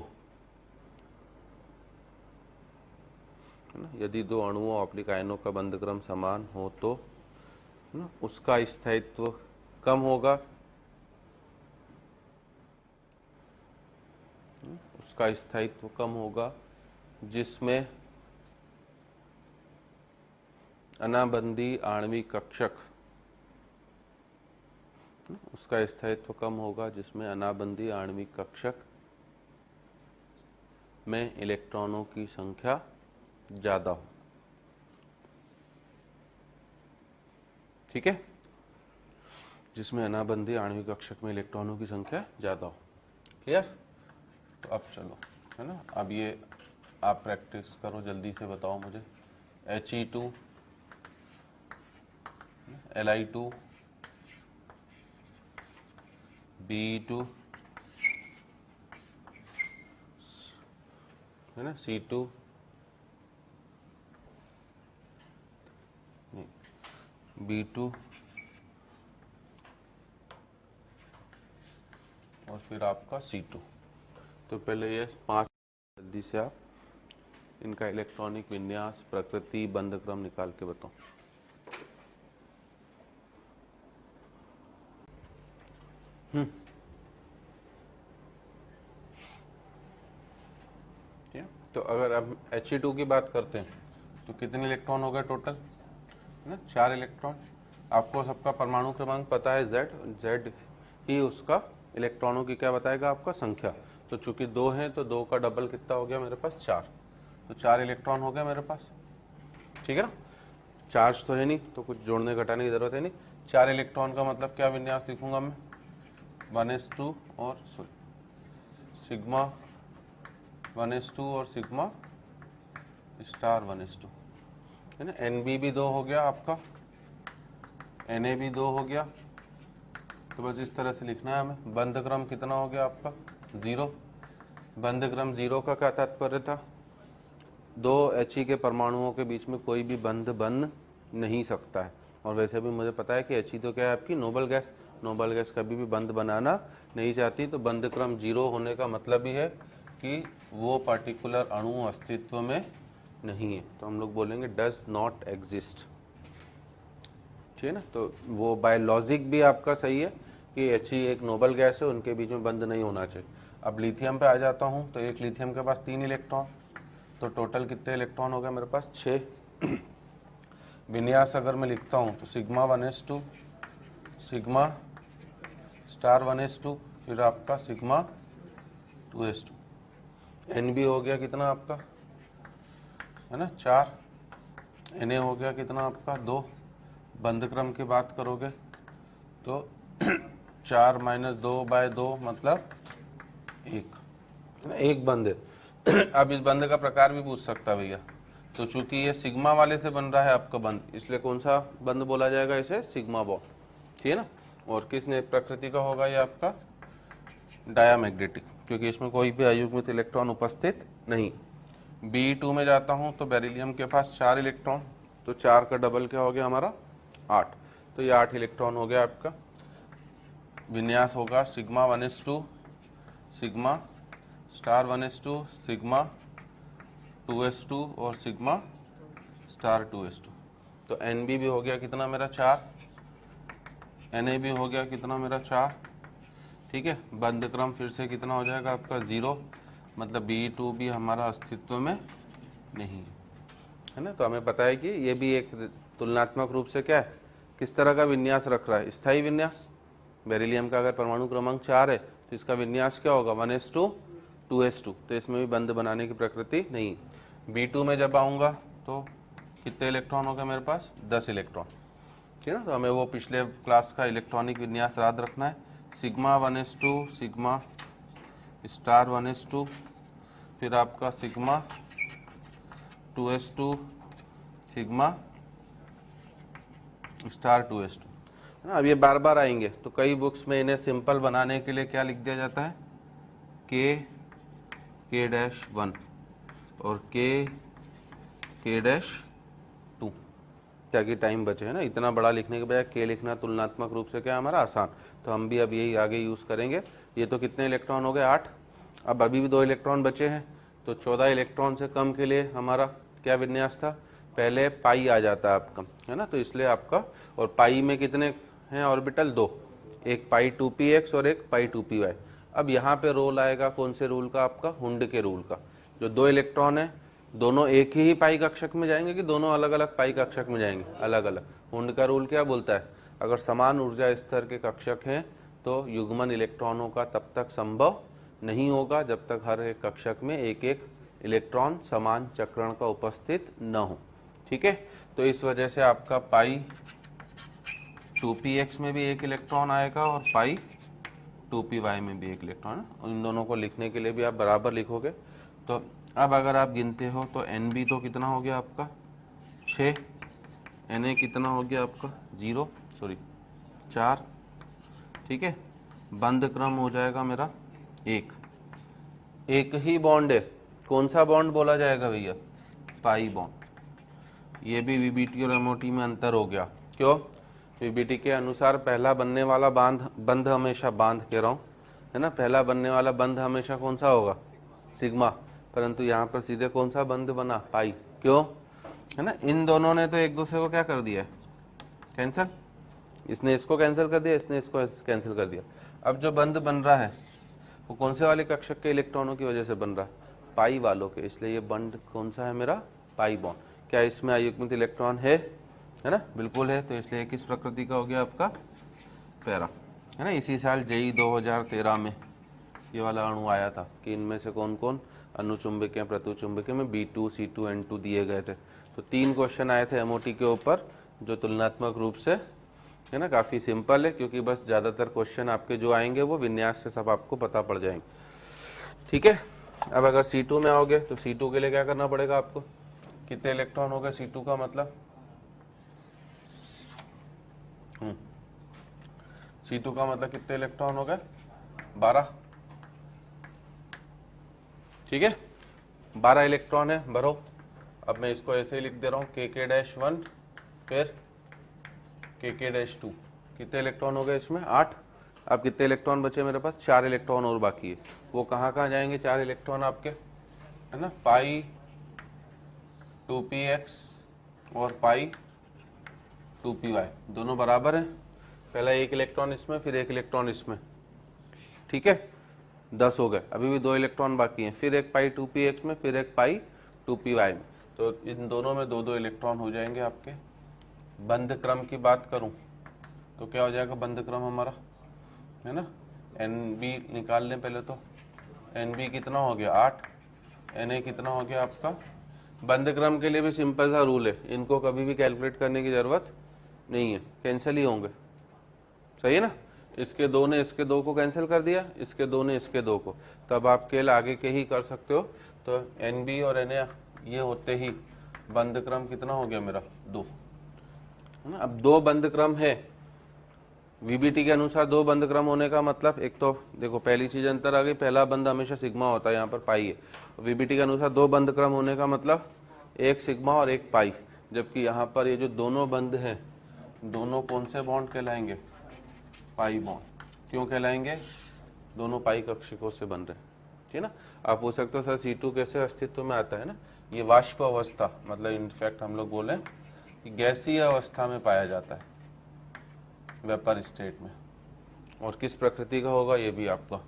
है ना, यदि 2 अणुओं ऑब्लिक आयनों का बंध क्रम समान हो तो, है ना, उसका स्थायित्व कम होगा, उसका स्थायित्व कम होगा जिसमें अनाबंदी आणविक कक्षक उसका स्थायित्व कम होगा जिसमें अनाबंधी आणविक कक्षक में इलेक्ट्रॉनों की संख्या ज्यादा हो। ठीक है, जिसमें अनाबंधी आणविक कक्षक में इलेक्ट्रॉनों की संख्या ज्यादा हो। क्लियर? तो अब चलो, है ना, अब ये आप प्रैक्टिस करो, जल्दी से बताओ मुझे। He2, Li2, Be2, है ना, C2, B2 और फिर आपका C2। तो पहले ये 5 जल्दी से आप इनका इलेक्ट्रॉनिक विन्यास, प्रकृति, बंध क्रम निकाल के बताओ। तो अगर अब He2 की बात करते हैं तो कितने इलेक्ट्रॉन हो गए टोटल, है ना, 4 इलेक्ट्रॉन। आपको सबका परमाणु क्रमांक पता है Z ही उसका इलेक्ट्रॉनों की क्या बताएगा, आपका संख्या। तो चूंकि 2 हैं तो 2 का डबल कितना हो गया मेरे पास, 4। तो 4 इलेक्ट्रॉन हो गया मेरे पास। ठीक है ना, चार्ज तो है नहीं तो कुछ जोड़ने घटाने की जरूरत है नहीं। 4 इलेक्ट्रॉन का मतलब क्या विन्यास लिखूंगा मैं, 1s2 और सिग्मा 1s2 और सिग्मा स्टार 1s2, है ना। Nb भी 2 हो गया आपका, Na भी 2 हो गया। तो बस इस तरह से लिखना है हमें। बंध क्रम कितना हो गया आपका, 0। बंध क्रम 0 का क्या तात्पर्य था, 2 He के परमाणुओं के बीच में कोई भी बंध बन नहीं सकता है। और वैसे भी मुझे पता है कि He तो क्या है, आपकी नोबल गैस। नोबल गैस कभी भी बंध बनाना नहीं चाहती। तो बंध क्रम 0 होने का मतलब ही है कि वो पर्टिकुलर अणु अस्तित्व में नहीं है। तो हम लोग बोलेंगे डज नॉट एग्जिस्ट। ठीक है ना, तो वो बाय लॉजिक भी आपका सही है कि He एक नोबल गैस है, उनके बीच में बंध नहीं होना चाहिए। अब लिथियम पे आ जाता हूँ। तो एक लिथियम के पास 3 इलेक्ट्रॉन, तो टोटल कितने इलेक्ट्रॉन हो गए मेरे पास, 6। विन्यास अगर मैं लिखता हूँ तो sigma 1s2, sigma star 1s2, फिर आपका सिग्मा 2s2। Nb हो गया कितना आपका, है ना, 4। Na हो गया कितना आपका, 2। बंध क्रम की बात करोगे तो 4 - 2/2 मतलब 1, है ना, 1 बंध है। अब इस बंध का प्रकार भी पूछ सकता है भैया। तो चूंकि ये सिग्मा वाले से बन रहा है आपका बंध, इसलिए कौन सा बंध बोला जाएगा इसे, सिग्मा बॉन्ड। ठीक है ना। और किस प्रकृति का होगा ये आपका, डायामैग्नेटिक, क्योंकि इसमें कोई भी अयुग्मित इलेक्ट्रॉन उपस्थित नहीं। Be2 में जाता हूं तो बेरिलियम के पास 4 इलेक्ट्रॉन, तो 4 का डबल क्या हो गया हमारा, 8। तो ये 8 इलेक्ट्रॉन हो गया आपका। विन्यास होगा sigma 1s2, sigma star 1s2, sigma 2s2 और सिग्मा स्टार 2s2। तो Nb भी हो गया कितना मेरा, 4। Na भी हो गया कितना मेरा, 4। ठीक है, बंध क्रम फिर से कितना हो जाएगा आपका, 0। मतलब Be2 भी हमारा अस्तित्व में नहीं है ना। तो हमें पता है कि ये भी एक तुलनात्मक रूप से क्या है, किस तरह का विन्यास रख रहा है, स्थायी विन्यास। बेरिलियम का अगर परमाणु क्रमांक 4 है तो इसका विन्यास क्या होगा, 1s2 2s2। तो इसमें भी बंध बनाने की प्रकृति नहीं। Be2 में जब आऊँगा तो कितने इलेक्ट्रॉन हो गए मेरे पास, 10 इलेक्ट्रॉन। ठीक है ना। तो हमें वो पिछले क्लास का इलेक्ट्रॉनिक विन्यास याद रखना है। Sigma 1s2, sigma star 1s2, फिर आपका sigma 2s2, sigma star 2s2, है ना। अब ये बार बार आएंगे तो कई बुक्स में इन्हें सिंपल बनाने के लिए क्या लिख दिया जाता है, K-1 और K-2, ताकि टाइम बचे, है ना। इतना बड़ा लिखने के बजाय K लिखना तुलनात्मक रूप से क्या हमारा आसान। तो हम भी अब यही आगे यूज करेंगे। ये तो कितने इलेक्ट्रॉन हो गए, 8। अब अभी भी 2 इलेक्ट्रॉन बचे हैं, तो 14 इलेक्ट्रॉन से कम के लिए हमारा क्या विन्यास था, पहले पाई आ जाता है आपका, है ना। तो इसलिए आपका, और पाई में कितने हैं ऑर्बिटल, 2, एक पाई 2px और एक पाई 2py। अब यहाँ पे रोल आएगा कौन से रूल का, आपका हुंड के रूल का। जो 2 इलेक्ट्रॉन है दोनों एक ही पाई कक्षक में जाएंगे कि दोनों अलग अलग पाई कक्षक में जाएंगे, अलग अलग। हुंड का रूल क्या बोलता है, अगर समान ऊर्जा स्तर के कक्षक हैं तो युग्मन इलेक्ट्रॉनों का तब तक संभव नहीं होगा जब तक हर एक कक्षक में एक एक इलेक्ट्रॉन समान चक्रण का उपस्थित न हो। ठीक है, तो इस वजह से आपका पाई 2px में भी एक इलेक्ट्रॉन आएगा और पाई 2py में भी एक इलेक्ट्रॉन। इन दोनों को लिखने के लिए भी आप बराबर लिखोगे। तो अब अगर आप गिनते हो तो Nb तो कितना हो गया आपका 6, Na कितना हो गया आपका 4। ठीक है, बंद क्रम हो जाएगा मेरा एक ही बॉन्ड है। कौन सा बॉन्ड बोला जाएगा भैया? Pi bond. ये भी वीबीटी और एमओटी में अंतर हो गया। क्यों? वीबीटी के अनुसार पहला बनने वाला बंध हमेशा बांध कह रहा हूँ, है ना, पहला बनने वाला बंध हमेशा कौन सा होगा? सिग्मा। परंतु यहाँ पर सीधे कौन सा बंध बना? पाई। क्यों? है ना, इन दोनों ने तो एक दूसरे को क्या कर दिया? कैंसिल। इसने इसको कैंसिल कर दिया, इसने इसको कैंसिल कर दिया। अब जो बंध बन रहा है वो कौन से वाले कक्षक के इलेक्ट्रॉनों की वजह से बन रहा है? पाई वालों के। इसलिए ये बंध कौन सा है मेरा? Pi bond. क्या इसमें अयुग्मित इलेक्ट्रॉन है ना? बिल्कुल है। तो इसलिए किस प्रकृति का हो गया आपका? पैरा, है ना। इसी साल जेई 2013 में ये वाला अणु आया था कि इनमें से कौन कौन अनुचुंबक प्रतिचुंबक में B2 C2 N2 दिए गए थे। तो 3 क्वेश्चन आए थे एमओटी के ऊपर जो तुलनात्मक रूप से, है ना, काफी सिंपल है, क्योंकि बस ज्यादातर क्वेश्चन आपके जो आएंगे वो विन्यास से सब आपको पता पड़ जाएंगे। ठीक है, अब अगर C2 में आओगे तो C2 के लिए क्या करना पड़ेगा आपको? कितने इलेक्ट्रॉन हो गए C2 का मतलब? C2 का मतलब कितने इलेक्ट्रॉन हो गए? 12। ठीक है, 12 इलेक्ट्रॉन है, भरो। अब मैं इसको ऐसे ही लिख दे रहा हूँ KK-1 फिर KK-2। कितने इलेक्ट्रॉन हो गए इसमें? 8। अब कितने इलेक्ट्रॉन बचे मेरे पास? 4 इलेक्ट्रॉन और बाकी है। वो कहाँ कहाँ जाएंगे 4 इलेक्ट्रॉन आपके? है ना, पाई 2px और पाई 2py दोनों बराबर है। पहला एक इलेक्ट्रॉन इसमें, फिर एक इलेक्ट्रॉन इसमें। ठीक है, 10 हो गए। अभी भी 2 इलेक्ट्रॉन बाकी हैं, फिर एक पाई 2px में, फिर एक पाई 2py में। तो इन दोनों में 2-2 इलेक्ट्रॉन हो जाएंगे आपके। बंध क्रम की बात करूं तो क्या हो जाएगा बंध क्रम हमारा? है ना, Nb निकाल लें पहले तो। Nb कितना हो गया? 8। Na कितना हो गया आपका? बंध क्रम के लिए भी सिंपल सा रूल है, इनको कभी भी कैलकुलेट करने की जरूरत नहीं है, कैंसिल ही होंगे। सही है ना, इसके 2 ने इसके 2 को कैंसिल कर दिया, इसके 2 ने इसके 2 को, तब आप केवल आगे के ही कर सकते हो। तो Nb और Na ये होते ही बंध क्रम कितना हो गया मेरा? 2, है ना। अब 2 बंध क्रम है वीबीटी के अनुसार। 2 बंध क्रम होने का मतलब, एक तो देखो पहली चीज अंतर आ गई, पहला बंध हमेशा सिग्मा होता है, यहाँ पर पाई है। वीबीटी के अनुसार 2 बंध क्रम होने का मतलब एक सिग्मा और एक पाई, जबकि यहाँ पर ये जो दोनों बंध हैं दोनों कौन से बॉन्ड कहलाएंगे? Pi bond. क्यों कहलाएंगे? दोनों पाई कक्षकों से बन रहे हैं। ठीक है ना। आप पूछ सकते हो सर C2 कैसे अस्तित्व में आता है ना? ये वाष्प अवस्था, मतलब इनफैक्ट हम लोग बोले कि गैसीय अवस्था में पाया जाता है, वेपर स्टेट में। और किस प्रकृति का होगा ये भी आपका?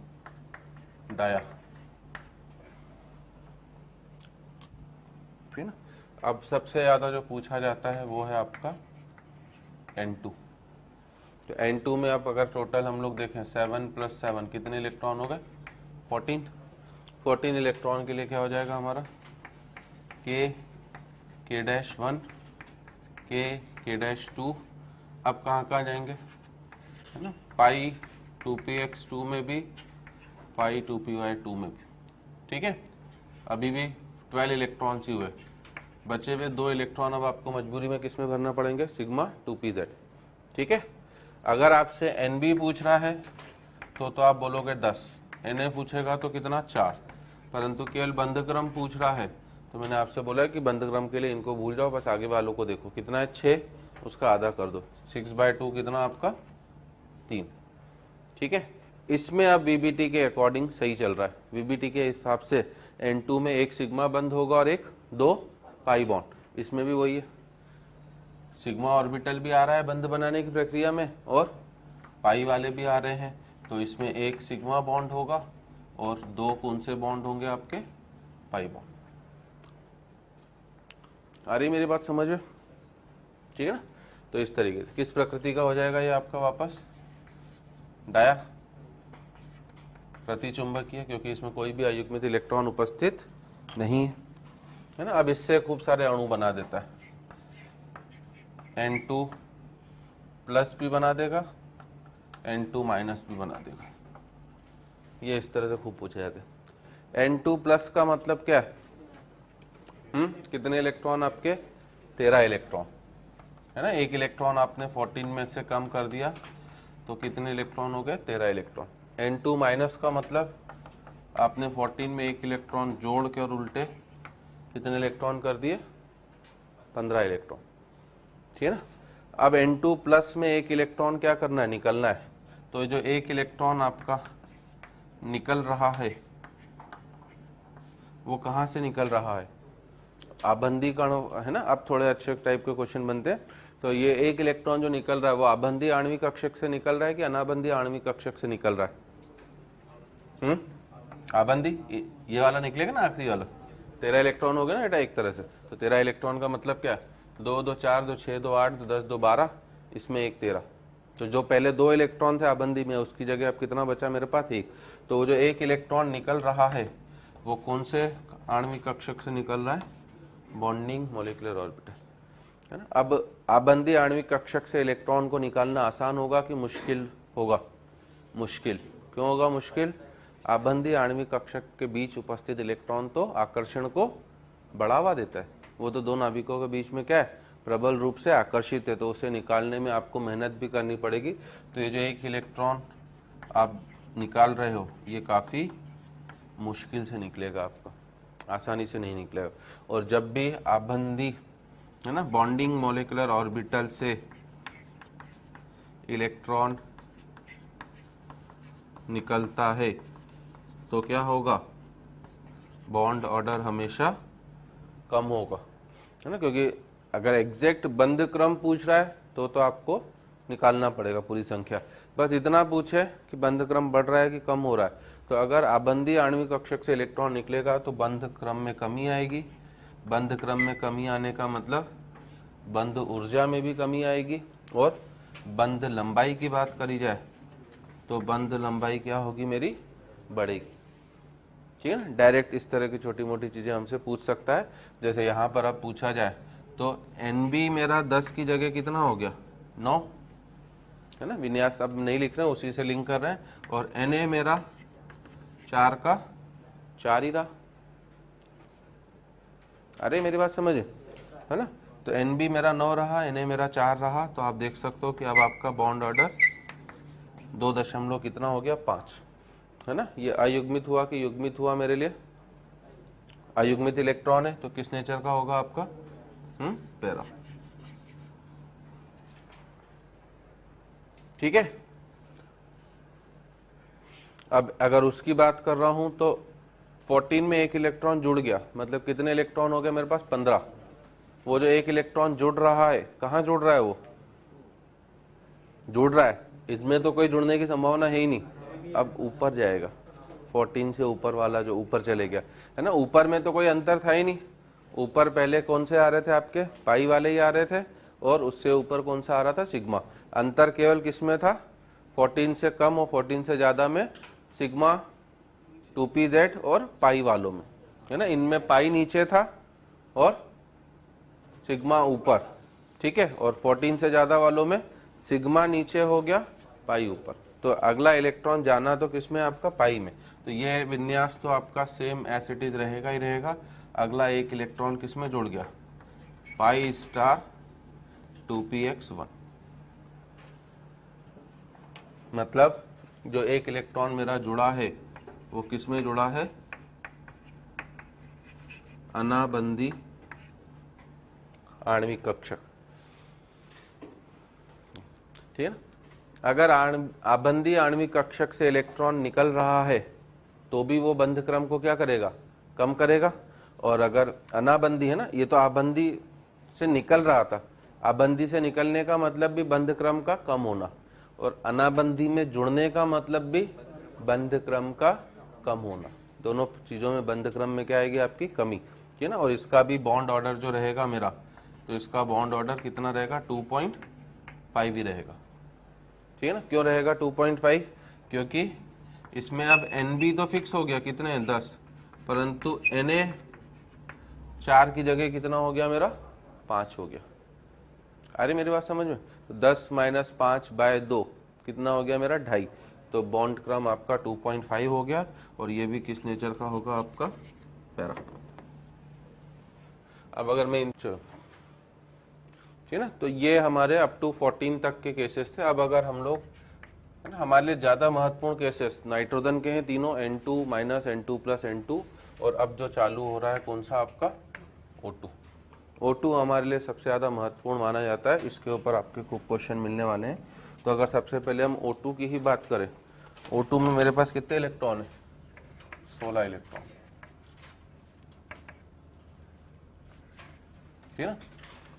डाया। ठीक ना। अब सबसे ज्यादा जो पूछा जाता है वो है आपका N2। तो N2 में अब अगर टोटल हम लोग देखें 7 + 7 कितने इलेक्ट्रॉन हो गए? 14। 14 इलेक्ट्रॉन के लिए क्या हो जाएगा हमारा? K1 K2। अब कहाँ कहाँ जाएंगे? है ना, पाई 2px2 में भी, पाई 2py2 में भी। ठीक है, अभी भी 12 इलेक्ट्रॉन ही हुए। बचे हुए 2 इलेक्ट्रॉन अब आपको मजबूरी में किस में भरना पड़ेंगे? Sigma 2pz। ठीक है, अगर आपसे Nb पूछ रहा है तो आप बोलोगे 10, Na पूछेगा तो कितना? 4। परंतु केवल बंधक्रम पूछ रहा है तो मैंने आपसे बोला कि बंधक्रम के लिए इनको भूल जाओ, बस आगे वालों को देखो। कितना है? 6, उसका आधा कर दो, 6/2 कितना आपका? 3। ठीक है, इसमें अब वीबीटी के अकॉर्डिंग सही चल रहा है। वीबीटी के हिसाब से N2 में एक सिग्मा बंध होगा और एक 2 पाई बॉन्ड। इसमें भी वही है, सिग्मा ऑर्बिटल भी आ रहा है बंध बनाने की प्रक्रिया में और पाई वाले भी आ रहे हैं। तो इसमें एक सिग्मा बॉन्ड होगा और 2 कौन से बॉन्ड होंगे आपके? Pi bond. आ रही मेरी बात समझ में? ठीक है ना। तो इस तरीके से किस प्रकृति का हो जाएगा ये आपका वापस डाया प्रतिचुंबकीय, क्योंकि इसमें कोई भी अयुग्मित इलेक्ट्रॉन उपस्थित नहीं है ना। अब इससे खूब सारे अणु बना देता है, N2 प्लस भी बना देगा, N2 माइनस भी बना देगा। ये इस तरह से खूब पूछे जाते हैं। N2 प्लस का मतलब क्या है? कितने इलेक्ट्रॉन आपके? 13 इलेक्ट्रॉन है ना। एक इलेक्ट्रॉन आपने 14 में से कम कर दिया तो कितने इलेक्ट्रॉन हो गए? 13 इलेक्ट्रॉन। N2 माइनस का मतलब आपने 14 में एक इलेक्ट्रॉन जोड़ के और उल्टे कितने इलेक्ट्रॉन कर दिए? 15 इलेक्ट्रॉन, ठीक है ना। अब N2 प्लस में एक इलेक्ट्रॉन क्या करना है? निकलना है। तो जो एक इलेक्ट्रॉन आपका निकल रहा है वो कहाँ से निकल रहा है? आबंदी कण है ना। अब थोड़े अच्छे टाइप के क्वेश्चन बनते हैं। तो ये एक इलेक्ट्रॉन जो निकल रहा है वो आबंदी आणविक कक्षक से निकल रहा है कि अनाबंदी आणविक कक्षक से निकल रहा है? आबंदी, ये वाला निकलेगा ना, आखिरी वाला। 13 इलेक्ट्रॉन हो गया ना बेटा एक तरह से। तो 13 इलेक्ट्रॉन का मतलब क्या है? 2 2 4 2 6 2 8 2 10 2 12, इसमें एक 13। तो जो पहले 2 इलेक्ट्रॉन थे आबंदी में, उसकी जगह अब कितना बचा मेरे पास? एक। तो वो जो एक इलेक्ट्रॉन निकल रहा है वो कौन से आणविक कक्षक से निकल रहा है? बॉन्डिंग मॉलिक्यूलर ऑर्बिटल, है ना। अब आबंदी आणविक कक्षक से इलेक्ट्रॉन को निकालना आसान होगा कि मुश्किल होगा? मुश्किल। क्यों होगा मुश्किल? आबंदी आणविक कक्षक के बीच उपस्थित इलेक्ट्रॉन तो आकर्षण को बढ़ावा देता है। वो तो दो नाभिकों के बीच में क्या है? प्रबल रूप से आकर्षित है। तो उसे निकालने में आपको मेहनत भी करनी पड़ेगी। तो ये जो एक इलेक्ट्रॉन आप निकाल रहे हो ये काफी मुश्किल से निकलेगा आपका, आसानी से नहीं निकलेगा। और जब भी आबंदी है ना बॉन्डिंग मॉलिक्यूलर ऑर्बिटल से इलेक्ट्रॉन निकलता है तो क्या होगा? बॉन्ड ऑर्डर हमेशा कम होगा, है ना। क्योंकि अगर एग्जैक्ट बंद क्रम पूछ रहा है तो आपको निकालना पड़ेगा पूरी संख्या। बस इतना पूछे कि बंद क्रम बढ़ रहा है कि कम हो रहा है। तो अगर आबंदी आणविक कक्षक से इलेक्ट्रॉन निकलेगा तो बंद क्रम में कमी आएगी। बंद क्रम में कमी आने का मतलब बंद ऊर्जा में भी कमी आएगी। और बंद लंबाई की बात करी जाए तो बंद लंबाई क्या होगी मेरी? बढ़ेगी, ठीक है ना। डायरेक्ट इस तरह की छोटी मोटी चीजें हमसे पूछ सकता है। जैसे यहाँ पर अब पूछा जाए तो NB मेरा 10 की जगह कितना हो गया? 9, है ना। विन्यास अब नहीं लिख रहे हैं, उसी से लिंक कर रहे हैं। और Na मेरा 4 का 4 ही रहा। अरे मेरी बात समझे, है ना। तो NB मेरा 9 रहा, Na मेरा 4 रहा। तो आप देख सकते हो कि अब आपका बॉन्ड ऑर्डर 2 दशमलव कितना हो गया? 5, है ना। ये अयुग्मित हुआ कि युग्मित हुआ? मेरे लिए अयुग्मित इलेक्ट्रॉन है। तो किस नेचर का होगा आपका? पैरा, ठीक है। अब अगर उसकी बात कर रहा हूं तो 14 में एक इलेक्ट्रॉन जुड़ गया, मतलब कितने इलेक्ट्रॉन हो गए मेरे पास? 15। वो जो एक इलेक्ट्रॉन जुड़ रहा है, कहाँ जुड़ रहा है? वो जुड़ रहा है, इसमें तो कोई जुड़ने की संभावना है ही नहीं। अब ऊपर जाएगा, 14 से ऊपर वाला जो ऊपर चले गया, है ना। ऊपर में तो कोई अंतर था ही नहीं। ऊपर पहले कौन से आ रहे थे आपके? पाई वाले ही आ रहे थे। और उससे ऊपर कौन सा आ रहा था? सिग्मा। अंतर केवल किसमें था? 14 से कम और 14 से ज्यादा में सिग्मा 2pz और पाई वालों में, है ना। इनमें पाई नीचे था और सिग्मा ऊपर, ठीक है। और 14 से ज्यादा वालों में सिग्मा नीचे हो गया, पाई ऊपर। तो अगला इलेक्ट्रॉन जाना तो किसमें? आपका पाई में। तो यह विन्यास तो आपका सेम एज इट इज रहेगा ही रहेगा। अगला एक इलेक्ट्रॉन किसमें जुड़ गया? पाई स्टार 2px1। मतलब जो एक इलेक्ट्रॉन मेरा जुड़ा है वो किसमें जुड़ा है? अनाबंदी आणविक कक्षक, ठीक है ना। अगर आबंदी आणविक कक्षक से इलेक्ट्रॉन निकल रहा है तो भी वो बंध क्रम को क्या करेगा? कम करेगा। और अगर अनाबंदी है ना, ये तो आबंदी से निकल रहा था। आबंदी से निकलने का मतलब भी बंध क्रम का कम होना, और अनाबंदी में जुड़ने का मतलब भी बंध क्रम का कम होना। दोनों चीजों में बंध क्रम में क्या आएगी? आपकी कमी, ठीक है ना। और इसका भी बॉन्ड ऑर्डर जो रहेगा मेरा, तो इसका बॉन्ड ऑर्डर कितना रहेगा? 2.5 5 ही रहेगा, ठीक है ना। क्यों रहेगा 2.5? क्योंकि इसमें अब NB तो फिक्स हो गया, कितने हैं 10, परंतु Na 4 की जगह कितना हो गया मेरा 5 हो गया। अरे मेरी बात समझ में, 10 - 5/2 कितना हो गया मेरा 2.5, तो बॉन्ड क्रम आपका 2.5 हो गया। और ये भी किस नेचर का होगा आपका पैरा। अब अगर मैं ठीक है ना, तो ये हमारे अप टू 14 तक के केसेस थे। अब अगर हम लोग है ना, हमारे लिए ज्यादा महत्वपूर्ण केसेस नाइट्रोजन के हैं तीनों, N2 - N2 + N2, और अब जो चालू हो रहा है कौन सा आपका O2। O2 हमारे लिए सबसे ज्यादा महत्वपूर्ण माना जाता है, इसके ऊपर आपके खूब क्वेश्चन मिलने वाले हैं। तो अगर सबसे पहले हम O2 की ही बात करें, O2 में मेरे पास कितने इलेक्ट्रॉन है 16 इलेक्ट्रॉन, ठीक है ना।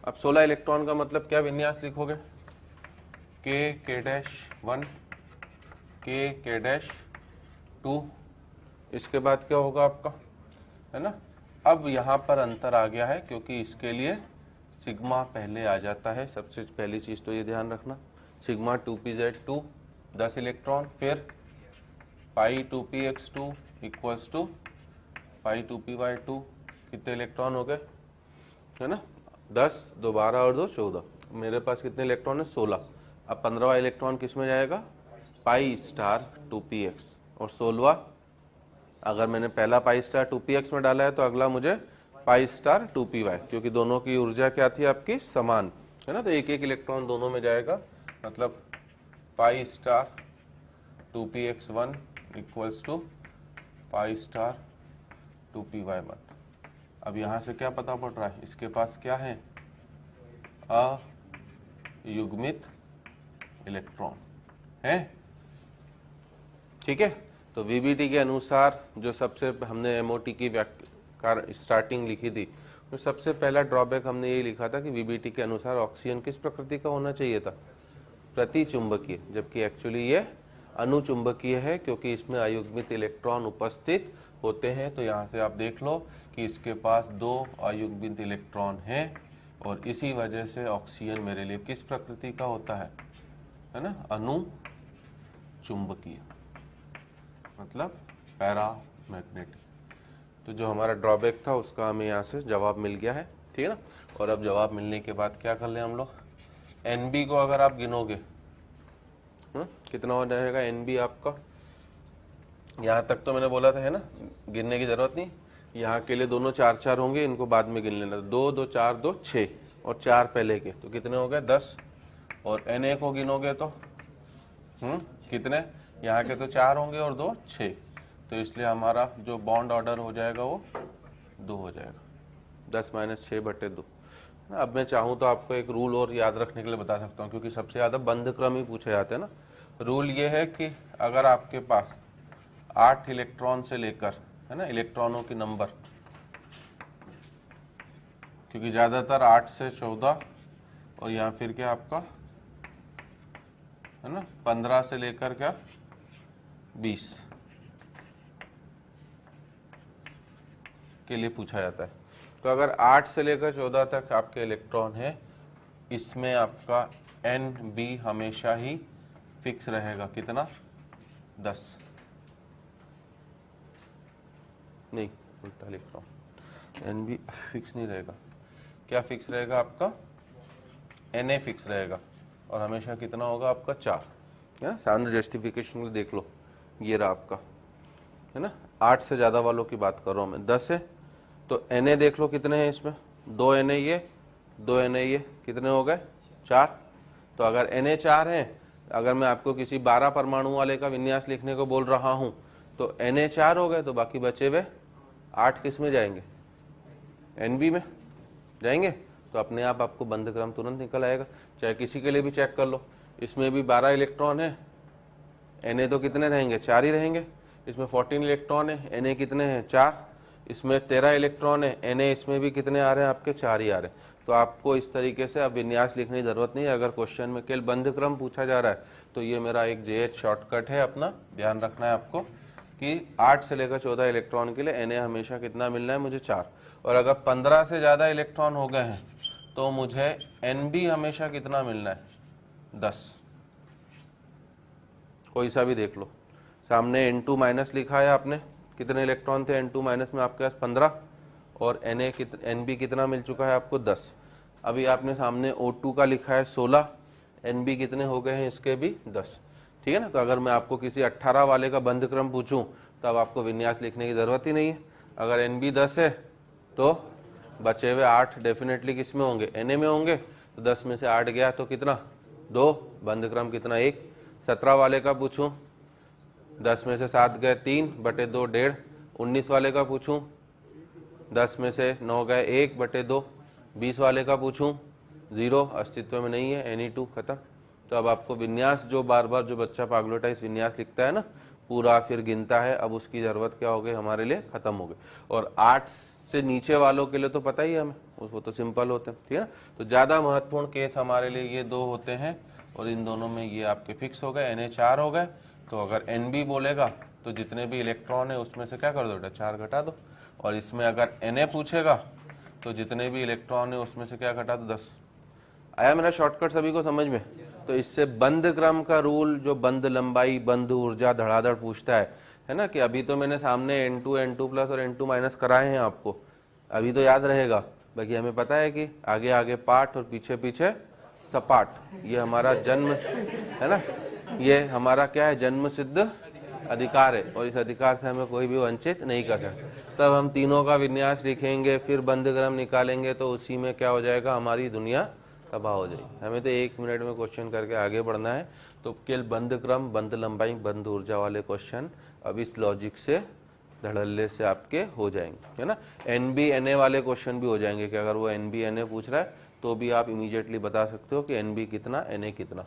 अब 16 इलेक्ट्रॉन का मतलब क्या विन्यास लिखोगे, K1 K2, इसके बाद क्या होगा आपका, है ना। अब यहाँ पर अंतर आ गया है क्योंकि इसके लिए सिग्मा पहले आ जाता है। सबसे पहली चीज तो ये ध्यान रखना, सिग्मा 2pz2 10 इलेक्ट्रॉन, फिर पाई 2px2 equals to pi 2py2 कितने इलेक्ट्रॉन हो गए, है ना 10, 2 12 और 2 14। मेरे पास कितने इलेक्ट्रॉन है 16। अब 15वां इलेक्ट्रॉन किस में जाएगा पाई स्टार 2px, और 16वां अगर मैंने पहला पाई स्टार 2px में डाला है तो अगला मुझे पाई स्टार 2py, क्योंकि दोनों की ऊर्जा क्या थी आपकी समान, है ना। तो एक एक इलेक्ट्रॉन दोनों में जाएगा, मतलब pi star 2px1 equals to pi star 2py1। अब यहां से क्या पता पड़ रहा है, इसके पास क्या है अयुग्मित इलेक्ट्रॉन है, ठीक है। तो वीबीटी के अनुसार जो सबसे हमने एमओटी की स्टार्टिंग लिखी थी, तो सबसे पहला ड्रॉबैक हमने ये लिखा था कि वीबीटी के अनुसार ऑक्सीजन किस प्रकृति का होना चाहिए था, प्रतिचुंबकीय, जबकि एक्चुअली ये अनुचुंबकीय है क्योंकि इसमें अयुग्मित इलेक्ट्रॉन उपस्थित होते हैं। तो यहाँ से आप देख लो कि इसके पास 2 अयुग्मित इलेक्ट्रॉन हैं, और इसी वजह से ऑक्सीजन मेरे लिए किस प्रकृति का होता है ना, अनुचुंबकीय, मतलब पैरामैग्नेटिक। तो जो हमारा ड्रॉबैक था उसका हमें यहाँ से जवाब मिल गया है, ठीक है ना। और अब जवाब मिलने के बाद क्या कर लें हम लोग, NB को अगर आप गिनोगे कितना हो जाएगा NB आपका, यहाँ तक तो मैंने बोला था है ना, गिनने की जरूरत नहीं, यहाँ के लिए दोनों 4 4 होंगे, इनको बाद में गिन लेना। 2 2 4 2 6 और 4 पहले के, तो कितने हो गए 10। और Na को गिनोगे तो कितने, यहाँ के तो 4 होंगे और 2 6, तो इसलिए हमारा जो बॉन्ड ऑर्डर हो जाएगा वो 2 हो जाएगा, 10 - 6/2। अब मैं चाहूँ तो आपको एक रूल और याद रखने के लिए बता सकता हूँ, क्योंकि सबसे ज़्यादा बंध क्रम ही पूछे जाते हैं ना। रूल ये है कि अगर आपके पास 8 इलेक्ट्रॉन से लेकर, है ना, इलेक्ट्रॉनों की नंबर, क्योंकि ज़्यादातर 8 से 14 और यहाँ फिर क्या आपका है ना 15 से लेकर क्या 20 के लिए पूछा जाता है। तो अगर 8 से लेकर 14 तक आपके इलेक्ट्रॉन है, इसमें आपका NB हमेशा ही फिक्स रहेगा, कितना 10, नहीं उल्टा लिख रहा हूँ, NB फिक्स नहीं रहेगा, क्या फिक्स रहेगा आपका Na फिक्स रहेगा, और हमेशा कितना होगा आपका 4, है ना। सामने जस्टिफिकेशन में देख लो, ये रहा आपका, है ना। 8 से ज़्यादा वालों की बात कर रहा हूँ मैं, 10 है तो Na देख लो कितने हैं इसमें, 2 Na ये 2 Na ये, कितने हो गए 4। तो अगर Na 4 है, अगर मैं आपको किसी 12 परमाणु वाले का विन्यास लिखने को बोल रहा हूँ तो Na 4 हो गए, तो बाकी बचे हुए 8 किस में जाएंगे NB में जाएंगे, तो अपने आप आपको बंध क्रम तुरंत निकल आएगा। चाहे किसी के लिए भी चेक कर लो, इसमें भी 12 इलेक्ट्रॉन है, Na तो कितने रहेंगे 4 ही रहेंगे। इसमें 14 इलेक्ट्रॉन है, Na कितने हैं 4, इसमें 13 इलेक्ट्रॉन है, Na इसमें भी कितने आ रहे हैं आपके 4 ही आ रहे हैं। तो आपको इस तरीके से अब विन्यास लिखने की जरूरत नहीं है। अगर क्वेश्चन में केवल बंध क्रम पूछा जा रहा है तो ये मेरा एक JH शॉर्टकट है, अपना ध्यान रखना है आपको कि 8 से लेकर 14 इलेक्ट्रॉन के लिए Na हमेशा कितना मिलना है मुझे 4, और अगर 15 से ज्यादा इलेक्ट्रॉन हो गए हैं तो मुझे NB हमेशा कितना मिलना है 10, कोई सा भी देख लो। सामने N2 माइनस लिखा है आपने, कितने इलेक्ट्रॉन थे N2 माइनस में आपके पास 15, और NB कितना मिल चुका है आपको 10। अभी आपने सामने O2 का लिखा है 16, NB कितने हो गए हैं इसके भी 10, ठीक है ना। तो अगर मैं आपको किसी 18 वाले का बंध क्रम पूछूं तो अब आपको विन्यास लिखने की जरूरत ही नहीं है। अगर NB 10 है तो बचे हुए 8 डेफिनेटली किस में होंगे, Na में होंगे। तो 10 में से 8 गया तो कितना, 2, बंध क्रम कितना 1। 17 वाले का पूछूं, 10 में से 7 गए 3/2 1.5। 19 वाले का पूछूं, 10 में से 9 गए 1/2। 20 वाले का पूछूं, 0, अस्तित्व में नहीं है, Ni2 खत्म। तो अब आपको विन्यास जो बार बार जो बच्चा पागलोटाइज विन्यास लिखता है ना, पूरा फिर गिनता है, अब उसकी जरूरत क्या हो गई हमारे लिए, खत्म हो गई। और 8 से नीचे वालों के लिए तो पता ही है हमें, वो तो सिंपल होते हैं, ठीक है ना। तो ज्यादा महत्वपूर्ण केस हमारे लिए ये 2 होते हैं, और इन दोनों में ये आपके फिक्स हो गए, Na 4 हो गए। तो अगर Nb बोलेगा तो जितने भी इलेक्ट्रॉन है उसमें से क्या कर दो बेटा, 4 घटा दो। और इसमें अगर Na पूछेगा तो जितने भी इलेक्ट्रॉन है उसमें से क्या घटा दो, 10। आया मेरा शॉर्टकट सभी को समझ में। तो इससे बंध क्रम का रूल, जो बंध लंबाई, बंध ऊर्जा धड़ाधड़ पूछता है ना, कि अभी तो मैंने सामने N2 N2 प्लस और N2 माइनस कराए हैं आपको, अभी तो याद रहेगा। बाकी हमें पता है कि आगे आगे पाठ और पीछे पीछे सपाट, ये हमारा जन्म है ना, ये हमारा क्या है, जन्म सिद्ध अधिकार है, और इस अधिकार से हमें कोई भी वंचित नहीं कर सकता। तब हम तीनों का विन्यास लिखेंगे, फिर बंध क्रम निकालेंगे, तो उसी में क्या हो जाएगा, हमारी दुनिया तबाह हो जाएगी। हमें तो 1 मिनट में क्वेश्चन करके आगे बढ़ना है। तो केवल बंध क्रम, बंध लंबाई, बंध ऊर्जा वाले क्वेश्चन अब इस लॉजिक से, धड़ल्ले से आपके हो जाएंगे, है ना। NB Na वाले क्वेश्चन भी हो जाएंगे कि अगर वो NB Na पूछ रहा है तो भी आप इमीडिएटली बता सकते हो कि NB कितना, Na कितना,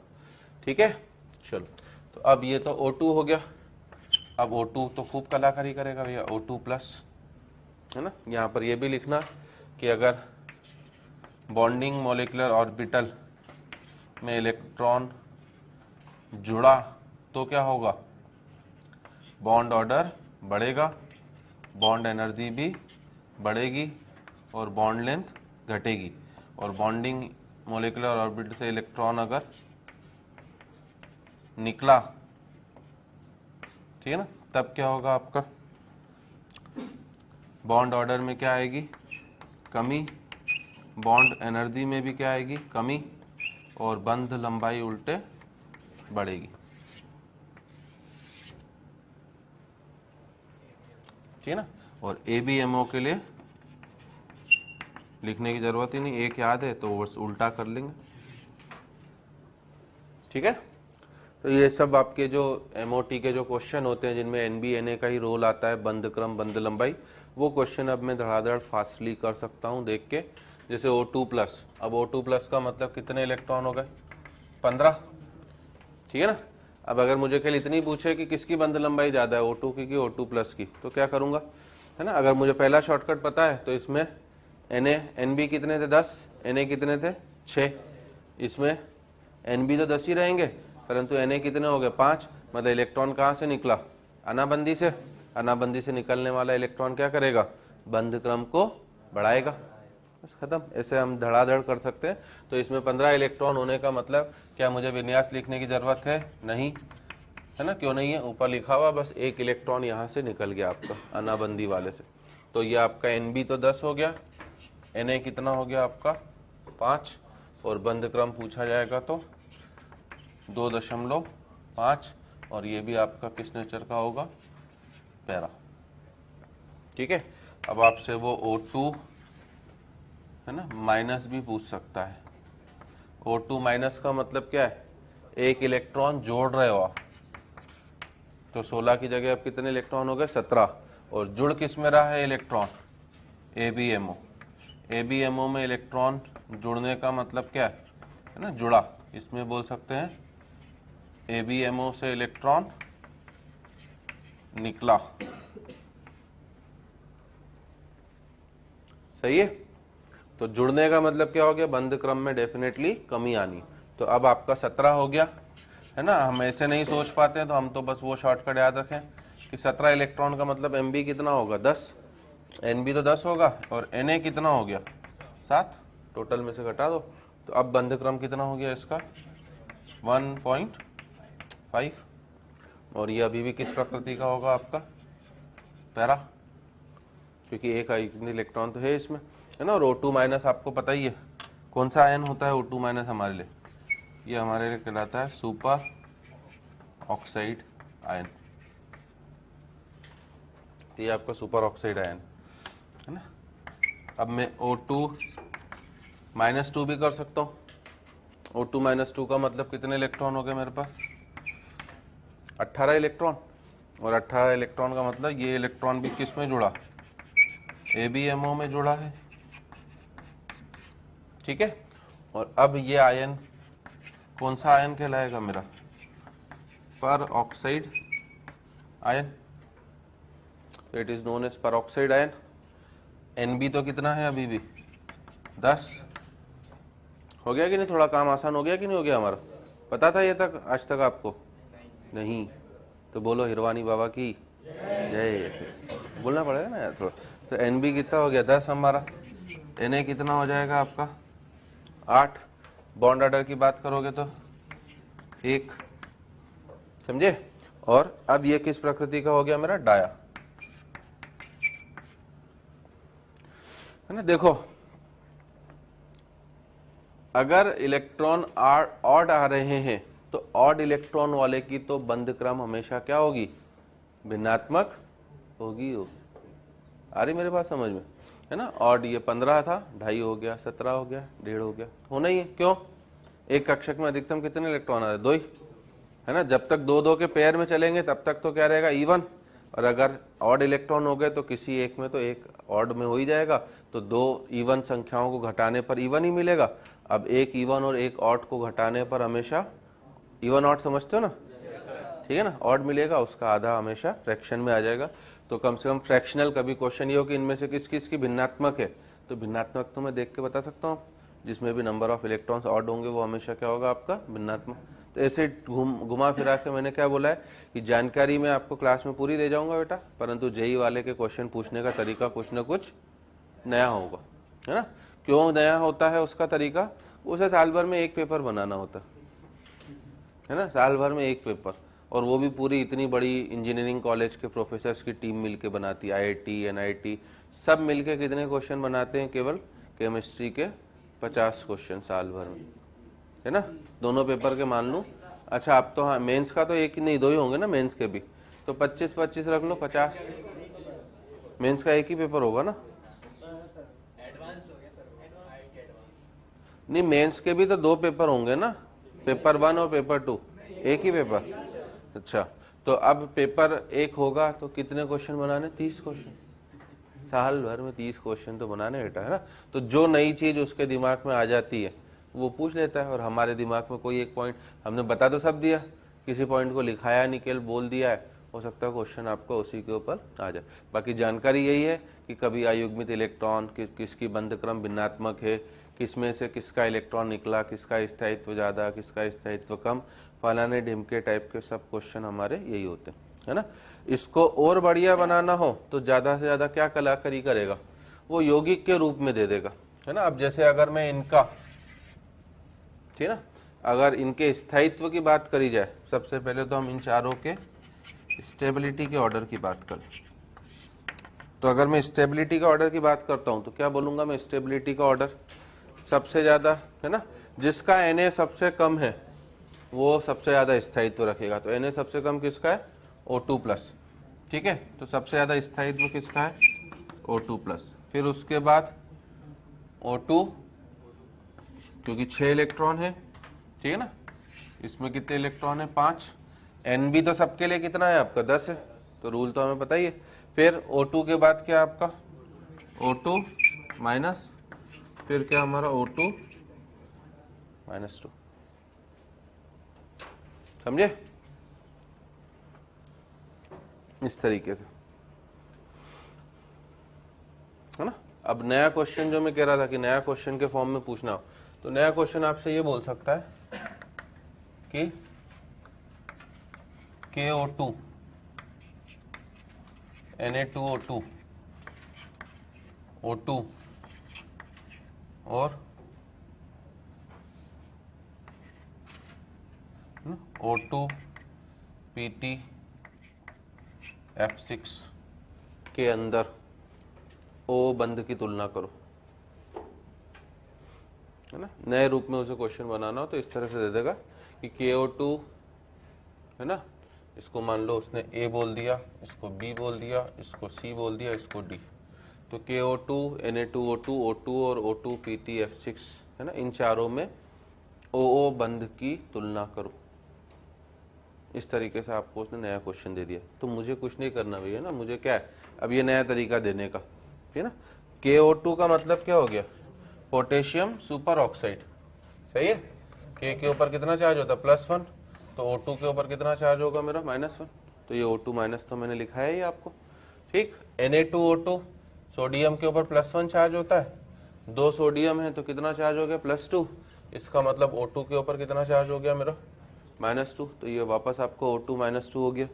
ठीक है। चलो, तो अब ये तो O2 हो गया। अब O2 तो खूब कलाकारी करेगा भैया, O2 प्लस, है ना। यहाँ पर ये भी लिखना कि अगर बॉन्डिंग मॉलिक्यूलर ऑर्बिटल में इलेक्ट्रॉन जुड़ा तो क्या होगा, बॉन्ड ऑर्डर बढ़ेगा, बॉन्ड एनर्जी भी बढ़ेगी, और बॉन्ड लेंथ घटेगी। और बॉन्डिंग मॉलिक्यूलर ऑर्बिटल से इलेक्ट्रॉन अगर निकला, ठीक है ना, तब क्या होगा आपका, बॉन्ड ऑर्डर में क्या आएगी, कमी, बॉन्ड एनर्जी में भी क्या आएगी, कमी, और बंध लंबाई उल्टे बढ़ेगी, ठीक है ना। और ABMO के लिए लिखने की जरूरत ही नहीं, एक याद है तो उल्टा कर लेंगे, ठीक है। तो ये सब आपके जो MOT के जो क्वेश्चन होते हैं जिनमें NB Na का ही रोल आता है, बंध क्रम, बंध लंबाई, वो क्वेश्चन अब मैं धड़ाधड़ फास्टली कर सकता हूँ देख के। जैसे O2 प्लस, अब O2 प्लस का मतलब कितने इलेक्ट्रॉन हो गए, 15, ठीक है ना। अब अगर मुझे केवल इतनी पूछे कि किसकी बंध लंबाई ज्यादा है, O2 की कि O2 प्लस की, तो क्या करूंगा, है ना। अगर मुझे पहला शॉर्टकट पता है तो इसमें NB कितने थे, 10, Na कितने थे, 6, इसमें NB तो 10 ही रहेंगे, परंतु Na कितने हो गए, 5। मतलब इलेक्ट्रॉन कहाँ से निकला, अनाबंदी से। अनाबंदी से निकलने वाला इलेक्ट्रॉन क्या करेगा, बंध क्रम को बढ़ाएगा, बस खत्म। ऐसे हम धड़ाधड़ कर सकते हैं। तो इसमें 15 इलेक्ट्रॉन होने का मतलब क्या मुझे विन्यास लिखने की जरूरत है, नहीं, है ना। क्यों नहीं है, ऊपर लिखा हुआ, बस 1 इलेक्ट्रॉन यहाँ से निकल गया आपका अनाबंदी वाले से। तो ये आपका NB तो 10 हो गया, Na कितना हो गया आपका 5, और बंध क्रम पूछा जाएगा तो 2.5, और ये भी आपका किस नेचर का होगा, पैरा, ठीक है। अब आपसे वो O2 है ना माइनस भी पूछ सकता है। O2 माइनस का मतलब क्या है, 1 इलेक्ट्रॉन जोड़ रहे हो आप, तो 16 की जगह अब कितने इलेक्ट्रॉन हो गए, 17। और जुड़ किस में रहा है इलेक्ट्रॉन, ABMO। ABMO में इलेक्ट्रॉन जुड़ने का मतलब क्या है ना, जुड़ा, इसमें बोल सकते हैं ABMO से इलेक्ट्रॉन निकला, सही है। तो जुड़ने का मतलब क्या हो गया, बंध क्रम में डेफिनेटली कमी आनी। तो अब आपका 17 हो गया, है ना। हम ऐसे नहीं सोच पाते हैं, तो हम तो बस वो शॉर्टकट याद रखें कि 17 इलेक्ट्रॉन का मतलब MB कितना होगा, 10, NB तो 10 होगा, और Na कितना हो गया, 7, टोटल में से घटा दो। तो अब बंध क्रम कितना हो गया इसका, 1.5 और ये अभी भी किस प्रकृति का होगा आपका, पैरा, क्योंकि एक इलेक्ट्रॉन तो है इसमें, है ना। और O2 माइनस आपको पता ही है कौन सा आयन होता है O2 माइनस हमारे लिए, ये हमारे लिए कहलाता है सुपर ऑक्साइड आयन। तो ये आपका सुपर ऑक्साइड आयन है ना। अब मैं O2 माइनस 2 भी कर सकता हूँ। O2 माइनस 2 का मतलब कितने इलेक्ट्रॉन हो गए मेरे पास, 18 इलेक्ट्रॉन। और 18 इलेक्ट्रॉन का मतलब ये इलेक्ट्रॉन भी किस में जुड़ा, ABMO में जुड़ा है, ठीक है। और अब ये आयन कौन सा आयन कहलाएगा मेरा, पर ऑक्साइड आयन। तो it is known as peroxide ion. NB तो कितना है अभी भी 10। हो गया कि नहीं, थोड़ा काम आसान हो गया कि नहीं हो गया हमारा, पता था ये तक आज तक आपको नहीं, तो बोलो हिरवानी बाबा की जय, बोलना पड़ेगा ना यार थोड़ा। तो NB कितना हो गया 10 हमारा, Na कितना हो जाएगा आपका 8। बॉन्ड ऑर्डर की बात करोगे तो 1, समझे। और अब ये किस प्रकृति का हो गया मेरा, डाया, है ना। देखो अगर इलेक्ट्रॉन ऑड आ रहे हैं तो ऑड इलेक्ट्रॉन वाले की तो बंध क्रम हमेशा क्या होगी, भिन्नात्मक होगी। आ रही मेरे पास समझ में, है ना। ऑड ये 15 था, 2.5 हो गया, 17 हो गया, 1.5 हो गया, होना ही है। क्यों, एक कक्षक में अधिकतम कितने इलेक्ट्रॉन आ रहे, 2 ही, है ना। जब तक 2-2 के पेयर में चलेंगे तब तक तो क्या रहेगा, इवन। और अगर ऑड इलेक्ट्रॉन हो गए तो किसी एक में तो एक ऑड में हो ही जाएगा, तो 2 इवन संख्याओं को घटाने पर इवन ही मिलेगा। अब एक इवन और एक ऑड को घटाने पर हमेशा इवन ऑड, समझते हो ना, ठीक है ना। ऑड मिलेगा, उसका आधा हमेशा फ्रैक्शन में आ जाएगा। तो कम से कम फ्रैक्शनल कभी क्वेश्चन ये हो कि इनमें से किस किस की भिन्नात्मक है, तो भिन्नात्मक तो मैं देख के बता सकता हूँ, जिसमें भी नंबर ऑफ इलेक्ट्रॉन्स ऑड होंगे वो हमेशा क्या होगा आपका, भिन्नात्मक। तो ऐसे घुमा फिरा के मैंने क्या बोला है कि जानकारी मैं आपको क्लास में पूरी दे जाऊंगा बेटा, परंतु जेई वाले के क्वेश्चन पूछने का तरीका कुछ न कुछ नया होगा, है ना। क्यों नया होता है उसका तरीका, उसे साल भर में एक पेपर बनाना होता है ना, साल भर में एक पेपर, और वो भी पूरी इतनी बड़ी इंजीनियरिंग कॉलेज के प्रोफेसर्स की टीम मिलके बनाती है, IIT NIT सब मिलके कितने क्वेश्चन बनाते हैं, केवल केमिस्ट्री के 50 क्वेश्चन साल भर में, है ना। दोनों पेपर के मान लूं, अच्छा अब तो हाँ मेंस का तो एक ही नहीं 2 ही होंगे ना, मेंस के भी तो 25-25 रख लो, 50 मेंस का एक ही पेपर होगा ना। नहीं मेंस के भी तो 2 पेपर होंगे ना, पेपर 1 और पेपर 2, एक ही पेपर। अच्छा तो अब पेपर 1 होगा तो कितने क्वेश्चन बनाने, 30 क्वेश्चन, साल भर में 30 क्वेश्चन तो बनाने बेटा, है ना। तो जो नई चीज उसके दिमाग में आ जाती है वो पूछ लेता है, और हमारे दिमाग में कोई एक पॉइंट हमने बता तो सब दिया, किसी पॉइंट को लिखाया नहीं, केवल बोल दिया है, हो सकता है क्वेश्चन आपको उसी के ऊपर आ जाए। बाकी जानकारी यही है कि कभी अयुग्मित इलेक्ट्रॉन किसकी बंध क्रम भिन्नात्मक है, किसमें से किसका इलेक्ट्रॉन निकला, किसका स्थायित्व ज्यादा, किसका स्थायित्व कम, फलाने ढिमके टाइप के सब क्वेश्चन हमारे यही होते हैं, है ना। इसको और बढ़िया बनाना हो तो ज्यादा से ज्यादा क्या कलाकारी करेगा, वो यौगिक के रूप में दे देगा, है ना। अब जैसे अगर मैं इनका, ठीक है ना, अगर इनके स्थायित्व की बात करी जाए, सबसे पहले तो हम इन चारों के स्टेबिलिटी के ऑर्डर की बात करें। तो अगर मैं स्टेबिलिटी का ऑर्डर की बात करता हूं तो क्या बोलूंगा मैं, स्टेबिलिटी का ऑर्डर सबसे ज्यादा, है ना, जिसका Na सबसे कम है वो सबसे ज्यादा स्थायित्व रखेगा। तो Na सबसे कम किसका है, O2+, ठीक है। तो सबसे ज्यादा स्थायित्व किसका है, O2+। फिर उसके बाद O2, क्योंकि 6 इलेक्ट्रॉन है, ठीक है ना, इसमें कितने इलेक्ट्रॉन है, 5। NB तो सबके लिए कितना है आपका, 10 है, तो रूल तो हमें पता ही है। फिर O2 के बाद क्या आपका, O2 माइनस, फिर क्या हमारा O2 -2, समझे, इस तरीके से, है ना। अब नया क्वेश्चन जो मैं कह रहा था कि नया क्वेश्चन के फॉर्म में पूछना हो, तो नया क्वेश्चन आपसे ये बोल सकता है कि KO2 Na2O2 O2 और O2 PT F6 के अंदर O बंद की तुलना करो, है ना। नए रूप में उसे क्वेश्चन बनाना हो तो इस तरह से दे देगा कि KO2, है ना, इसको मान लो उसने A बोल दिया, इसको B बोल दिया, इसको C बोल दिया, इसको D। तो KO2, Na2O2, O2 और O2 PT F6, है ना, इन चारों में OO बंद की तुलना करो। इस तरीके से आपको उसने नया क्वेश्चन दे दिया। तो मुझे कुछ नहीं करना भैया ना, मुझे क्या है अब ये नया तरीका देने का, ठीक है ना। KO2 का मतलब क्या हो गया, पोटेशियम सुपर ऑक्साइड, सही है। K के ऊपर कितना चार्ज होता है, +1, तो O2 के ऊपर कितना चार्ज होगा मेरा, -1, तो ये O2 माइनस तो मैंने लिखा है ये आपको, ठीक। Na2O2 सोडियम के ऊपर +1 चार्ज होता है, 2 सोडियम है तो कितना चार्ज हो गया, +2, इसका मतलब O2 के ऊपर कितना चार्ज हो गया मेरा, -2, तो ये वापस आपको O2 -2 हो गया।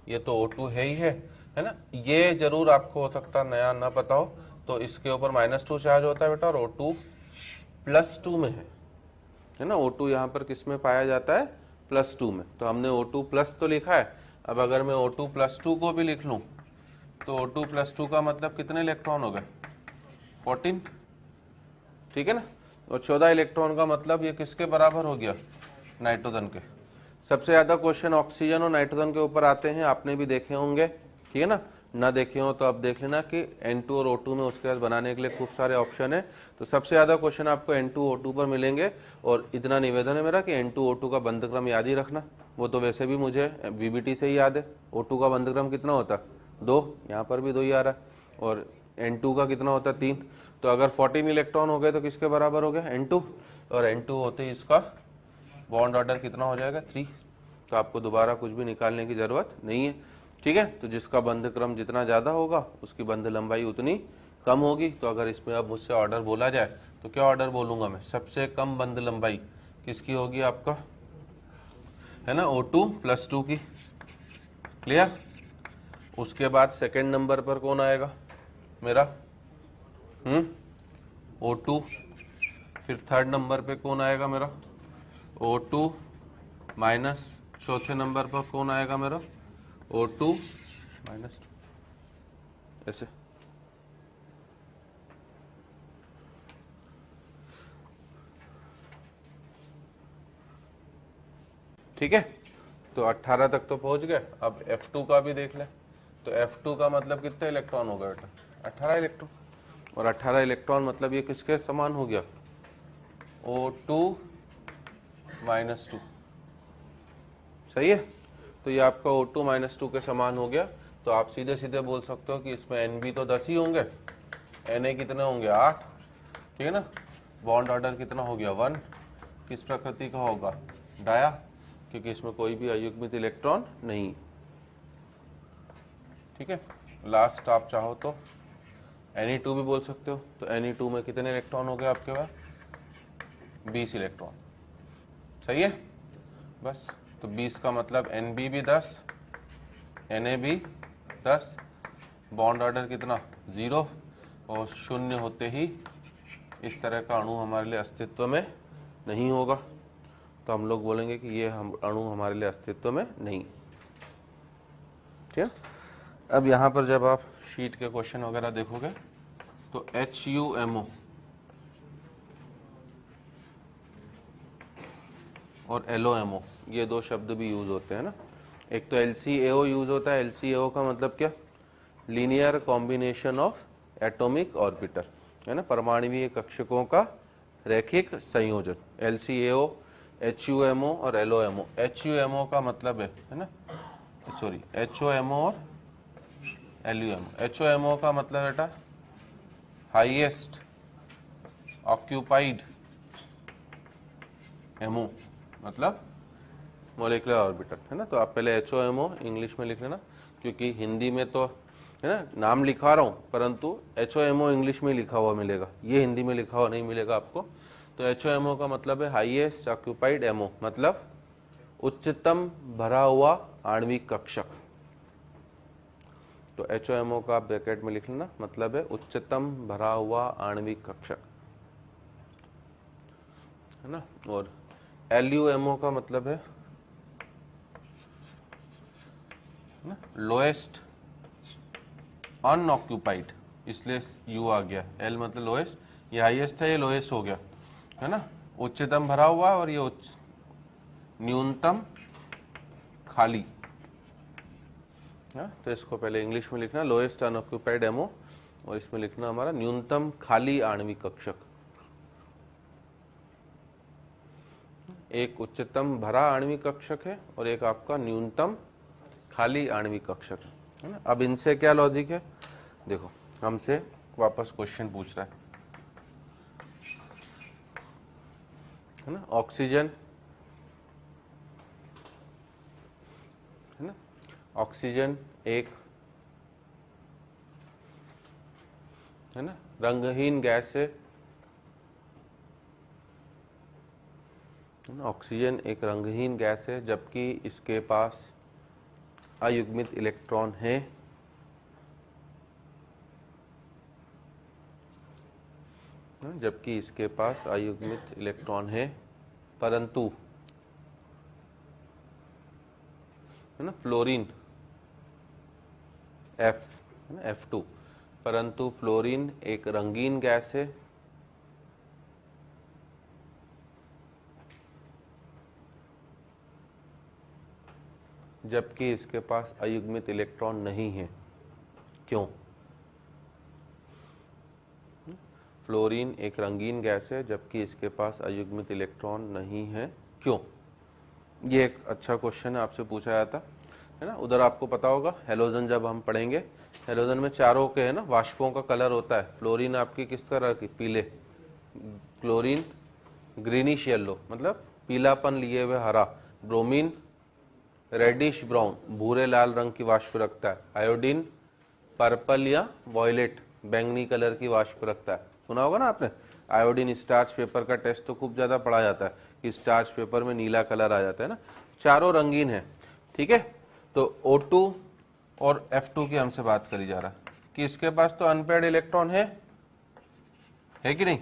ये तो O2 है ही है ना। ये जरूर आपको हो सकता है नया ना पता हो, तो इसके ऊपर -2 चार्ज होता है बेटा, और O2 +2 में है ना। O2 यहाँ पर किस में पाया जाता है, +2 में, तो हमने O2 प्लस तो लिखा है। अब अगर मैं O2 +2 को भी लिख लूँ तो O2 +2 का मतलब कितने इलेक्ट्रॉन हो गए, 14, ठीक है ना। और 14 इलेक्ट्रॉन का मतलब ये किसके बराबर हो गया, नाइट्रोजन के। सबसे ज्यादा क्वेश्चन ऑक्सीजन और नाइट्रोजन के ऊपर आते हैं, आपने भी देखे होंगे, ठीक है ना देखे हो तो अब देख लेना कि N2 और O2 में उसके बाद बनाने के लिए खूब सारे ऑप्शन है। तो सबसे ज्यादा क्वेश्चन आपको N2 O2 पर मिलेंगे। और इतना निवेदन है मेरा कि N2 O2 का बंध क्रम याद ही रखना, वो तो वैसे भी मुझे VBT से ही याद है। O2 का बंध क्रम कितना होता है, 2, यहाँ पर भी 2 ही आ रहा है, और N2 का कितना होता है, 3। तो अगर 14 इलेक्ट्रॉन हो गए तो किसके बराबर हो गया, N2, और N2 होते ही इसका बॉन्ड ऑर्डर कितना हो जाएगा, 3। तो आपको दोबारा कुछ भी निकालने की जरूरत नहीं है, ठीक है। तो जिसका बंध क्रम जितना ज्यादा होगा उसकी बंध लंबाई उतनी कम होगी। तो अगर इसमें अब मुझसे ऑर्डर बोला जाए तो क्या ऑर्डर बोलूंगा मैं, सबसे कम बंध लंबाई किसकी होगी आपका, है ना, O2 +2 की, क्लियर। उसके बाद सेकंड नंबर पर कौन आएगा मेरा, O2। फिर थर्ड नंबर पे कौन आएगा मेरा, O2 माइनस। चौथे नंबर पर कौन आएगा मेरा, O2 -2, ऐसे। ठीक है, तो 18 तक तो पहुंच गए। अब F2 का भी देख ले। तो F2 का मतलब कितने इलेक्ट्रॉन हो गए बेटा, 18 इलेक्ट्रॉन। और 18 इलेक्ट्रॉन मतलब ये किसके समान हो गया, O2 -2, सही है। तो ये आपका O2 -2 के समान हो गया। तो आप सीधे सीधे बोल सकते हो कि इसमें Nb तो 10 ही होंगे, Na कितने होंगे, 8, ठीक है ना। बॉन्ड ऑर्डर कितना हो गया, 1। किस प्रकृति का होगा, डाया, क्योंकि इसमें कोई भी अयुग्मित इलेक्ट्रॉन नहीं, ठीक है। लास्ट आप चाहो तो Ne2 भी बोल सकते हो। तो Ne2 में कितने इलेक्ट्रॉन हो गए आपके पास, 20 इलेक्ट्रॉन, सही है। बस, तो 20 का मतलब Nb भी 10, Na भी 10, बॉन्ड ऑर्डर कितना, 0, और 0 होते ही इस तरह का अणु हमारे लिए अस्तित्व में नहीं होगा। तो हम लोग बोलेंगे कि ये अणु हमारे लिए अस्तित्व में नहीं, ठीक है। अब यहाँ पर जब आप शीट के क्वेश्चन वगैरह देखोगे तो HUMO और LOMO ये दो शब्द भी यूज होते हैं ना। एक तो LCAO यूज होता है। LCAO का मतलब क्या, linear combination of atomic orbiter, है ना, परमाणुवीय कक्षकों का रैखिक संयोजन। LCAO, HUMO और LOMO। HUMO का मतलब है ना, सॉरी, HOMO और LUMO। HOMO का मतलब बेटा हाईएस्ट ऑक्यूपाइड एमओ, मतलब मोलिकुलर ऑर्बिटर, है ना। तो आप पहले HOMO इंग्लिश में लिख लेना, क्योंकि हिंदी में तो है ना नाम लिखा रहा हूँ, परंतु HOMO इंग्लिश में लिखा हुआ मिलेगा, ये हिंदी में लिखा हुआ नहीं मिलेगा आपको। तो HOMO का मतलब है हाईएस्ट ऑक्यूपाइड एमओ, मतलब उच्चतम भरा हुआ आणविक कक्षक। तो HOMO का ब्रैकेट में लिख लेना, मतलब है उच्चतम भरा हुआ आणविक कक्षक, है ना। और LUMO का मतलब है लोएस्ट अनऑक्यूपाइड, इसलिए यू आ गया। एल मतलब लोएस्ट, ये हाईएस्ट है, ये लोएस्ट हो गया, है ना। उच्चतम भरा हुआ और ये न्यूनतम खाली, तो इसको पहले इंग्लिश में लिखना लोएस्ट अनऑक्यूपाइड एमओ, और इसमें लिखना हमारा न्यूनतम खाली आणविक कक्षक। एक उच्चतम भरा आणविक कक्षक है और एक आपका न्यूनतम खाली आणविक कक्षक है ना। अब इनसे क्या लॉजिक है, देखो हमसे वापस क्वेश्चन पूछ रहा है ना। ऑक्सीजन है ना, ऑक्सीजन एक है ना रंगहीन गैस है ना। ऑक्सीजन एक रंगहीन गैस है जबकि इसके पास अयुग्मित इलेक्ट्रॉन है, जबकि इसके पास अयुग्मित इलेक्ट्रॉन है, परंतु है ना फ्लोरीन F है ना F2, परंतु फ्लोरीन एक रंगीन गैस है जबकि इसके पास अयुग्मित इलेक्ट्रॉन नहीं है। क्यों? फ्लोरीन एक रंगीन गैस है जबकि इसके पास अयुग्मित इलेक्ट्रॉन नहीं है, क्यों? ये एक अच्छा क्वेश्चन है, आपसे पूछा जाता है ना। उधर आपको पता होगा हेलोजन, जब हम पढ़ेंगे हेलोजन में चारों के है ना वाष्पों का कलर होता है। फ्लोरीन आपकी किस कलर की, पीले, क्लोरीन ग्रीनिश येलो मतलब पीलापन लिए हुए हरा, ब्रोमीन रेडिश ब्राउन भूरे लाल रंग की वाष्प रखता है, आयोडीन पर्पल या वॉयलेट बैंगनी कलर की वाष्प रखता है। सुना होगा ना आपने, आयोडीन स्टार्च पेपर का टेस्ट तो खूब ज्यादा पढ़ा जाता है कि स्टार्च पेपर में नीला कलर आ जाता है ना। चारों रंगीन है, ठीक है। तो O2 और F2 की हमसे बात करी जा रहा है कि इसके पास तो अनपेयर्ड इलेक्ट्रॉन है कि नहीं,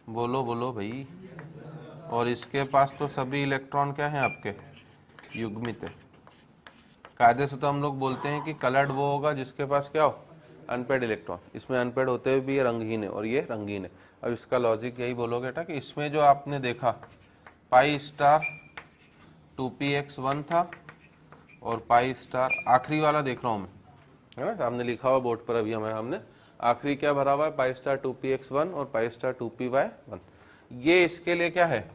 बोलो बोलो भाई। और इसके पास तो सभी इलेक्ट्रॉन क्या है आपके, युग्मित है। कायदे से तो हम लोग बोलते हैं कि कलर्ड वो होगा जिसके पास क्या हो, अनपेयर्ड इलेक्ट्रॉन। इसमें अनपेयर्ड होते हुए भी ये रंगहीन है और ये रंगीन है। अब इसका लॉजिक यही बोलोगे बेटा कि इसमें जो आपने देखा पाई स्टार 2px1 था और पाई स्टार आखिरी वाला देख रहा हूं मैं, है ना, सामने लिखा हुआ बोर्ड पर अभी हमारे हमने आखिरी क्या भरा हुआ है, पाई स्टार 2px1 और पाई स्टार 2py1। ये इसके लिए क्या है,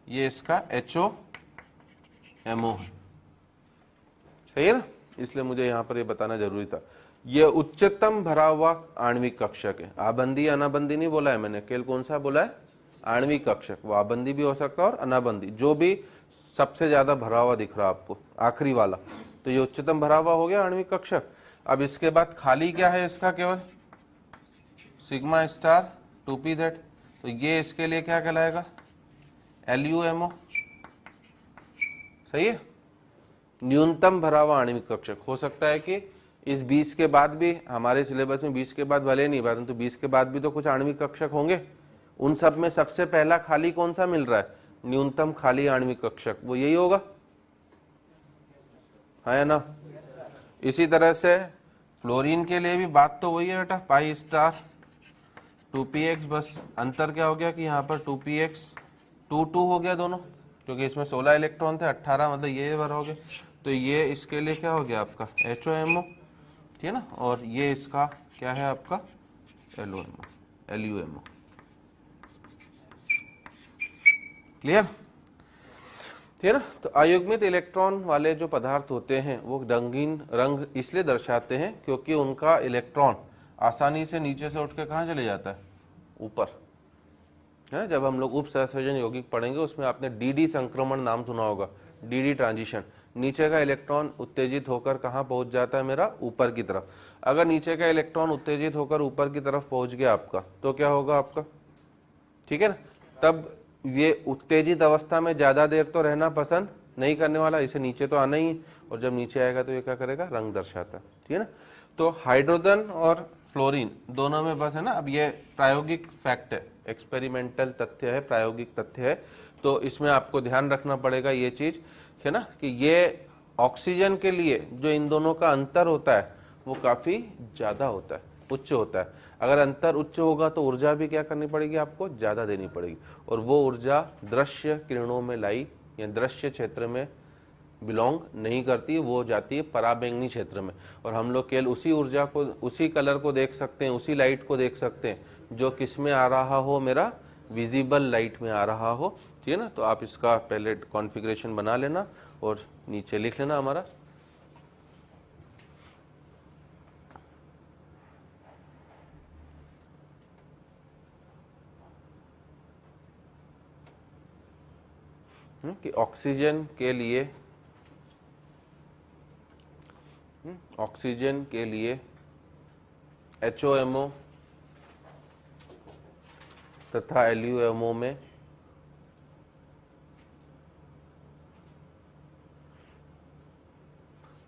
ये इसका HOMO है, सही है ना। इसलिए मुझे यहां पर ये बताना जरूरी था। ये उच्चतम भरा हुआ आणविक कक्षक है। आबंदी अनाबंदी नहीं बोला है मैंने, केवल कौन सा बोला है, आणविक कक्षक। वो आबंदी भी हो सकता है और अनाबंदी, जो भी सबसे ज्यादा भरा हुआ दिख रहा आपको आखिरी वाला, तो ये उच्चतम भरा हुआ हो गया आणविक कक्षक। अब इसके बाद खाली क्या है इसका, केवल सिग्मा स्टार 2p दैट, तो ये इसके लिए क्या कहलाएगा, LUMO, सही है। न्यूनतम भरा हुआ आणविक कक्षक। हो सकता है कि इस 20 के बाद भी, हमारे सिलेबस में 20 के बाद भले नहीं, परंतु 20 के बाद भी तो कुछ आणविक कक्षक होंगे। उन सब में सबसे पहला खाली कौन सा मिल रहा है, न्यूनतम खाली आणविक कक्षक, वो यही होगा, है ना। इसी तरह से फ्लोरीन के लिए भी बात तो वही है बेटा, पाई स्टार 2px, बस अंतर क्या हो गया कि यहाँ पर 2px 2 हो गया दोनों, क्योंकि इसमें 16 इलेक्ट्रॉन थे, 18 मतलब ये भर हो गए। तो ये इसके लिए क्या हो गया आपका HOMO, ठीक है ना, और ये इसका क्या है आपका LUMO। क्लियर, ठीक है ना। तो अयुग्मित इलेक्ट्रॉन वाले जो पदार्थ होते हैं वो रंगीन रंग इसलिए दर्शाते हैं क्योंकि उनका इलेक्ट्रॉन आसानी से नीचे से उठ के कहाँ चले जाता है, ऊपर, है। जब हम लोग उप सहसंयोजन यौगिक पढ़ेंगे उसमें आपने DD संक्रमण नाम सुना होगा, DD ट्रांजिशन। नीचे का इलेक्ट्रॉन उत्तेजित होकर कहाँ पहुंच जाता है मेरा, ऊपर की तरफ। अगर नीचे का इलेक्ट्रॉन उत्तेजित होकर ऊपर की तरफ पहुंच गया आपका, तो क्या होगा आपका, ठीक है ना। तब ये उत्तेजित अवस्था में ज्यादा देर तो रहना पसंद नहीं करने वाला, इसे नीचे तो आना ही, और जब नीचे आएगा तो ये क्या करेगा, रंग दर्शाता है, ठीक है ना। तो हाइड्रोजन और फ्लोरीन दोनों में बस है ना, अब ये प्रायोगिक फैक्ट है, एक्सपेरिमेंटल तथ्य है, प्रायोगिक तथ्य है। तो इसमें आपको ध्यान रखना पड़ेगा ये चीज, है ना, कि ये ऑक्सीजन के लिए जो इन दोनों का अंतर होता है वो काफी ज्यादा होता है, उच्च होता है। अगर अंतर उच्च होगा तो ऊर्जा भी क्या करनी पड़ेगी, आपको ज्यादा देनी पड़ेगी, और वो ऊर्जा दृश्य किरणों में लाई या दृश्य क्षेत्र में बिलोंग नहीं करती, वो जाती है पराबैंगनी क्षेत्र में। और हम लोग केवल उसी ऊर्जा को, उसी कलर को देख सकते हैं, उसी लाइट को देख सकते हैं जो किस में आ रहा हो, मेरा विजिबल लाइट में आ रहा हो। ठीक है ना। तो आप इसका पहले कॉन्फ़िगरेशन बना लेना और नीचे लिख लेना हमारा। कि ऑक्सीजन के लिए HOMO तथा LUMO में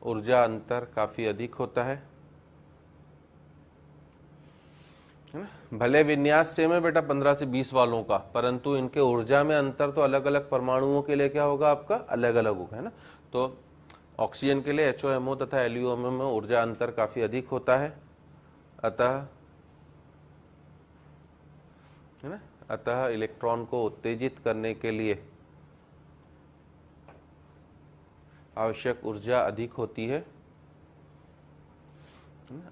ऊर्जा अंतर काफी अधिक होता है ना। भले विन्यास सेम है बेटा 15 से 20 वालों का, परंतु इनके ऊर्जा में अंतर तो अलग अलग परमाणुओं के लिए क्या होगा, आपका अलग अलग होगा, है ना। तो ऑक्सीजन के लिए HOMO तथा LUMO में ऊर्जा अंतर काफी अधिक होता है, अतः इलेक्ट्रॉन को उत्तेजित करने के लिए आवश्यक ऊर्जा अधिक होती है।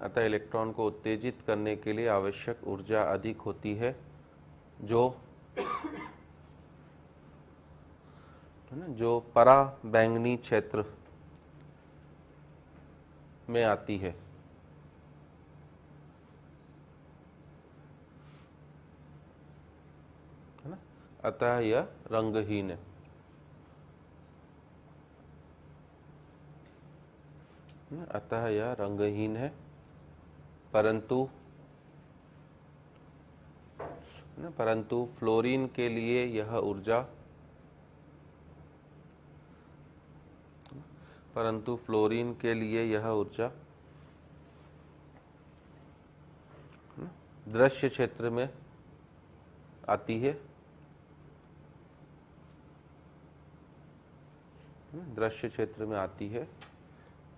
अतः इलेक्ट्रॉन को उत्तेजित करने के लिए आवश्यक ऊर्जा अधिक होती है, जो पराबैंगनी क्षेत्र में आती है। अतः यह रंगहीन है। अतः यह रंगहीन है, परंतु फ्लोरीन के लिए यह ऊर्जा दृश्य क्षेत्र में आती है, दृश्य क्षेत्र में आती है,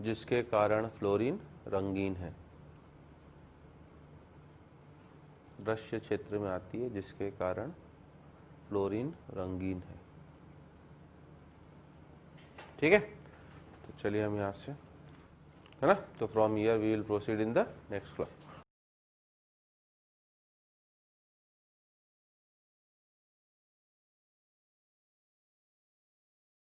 जिसके कारण फ्लोरीन रंगीन है। दृश्य क्षेत्र में आती है जिसके कारण फ्लोरीन रंगीन है। ठीक है, तो चलिए हम यहाँ से, है ना। तो from here we will proceed in the next class.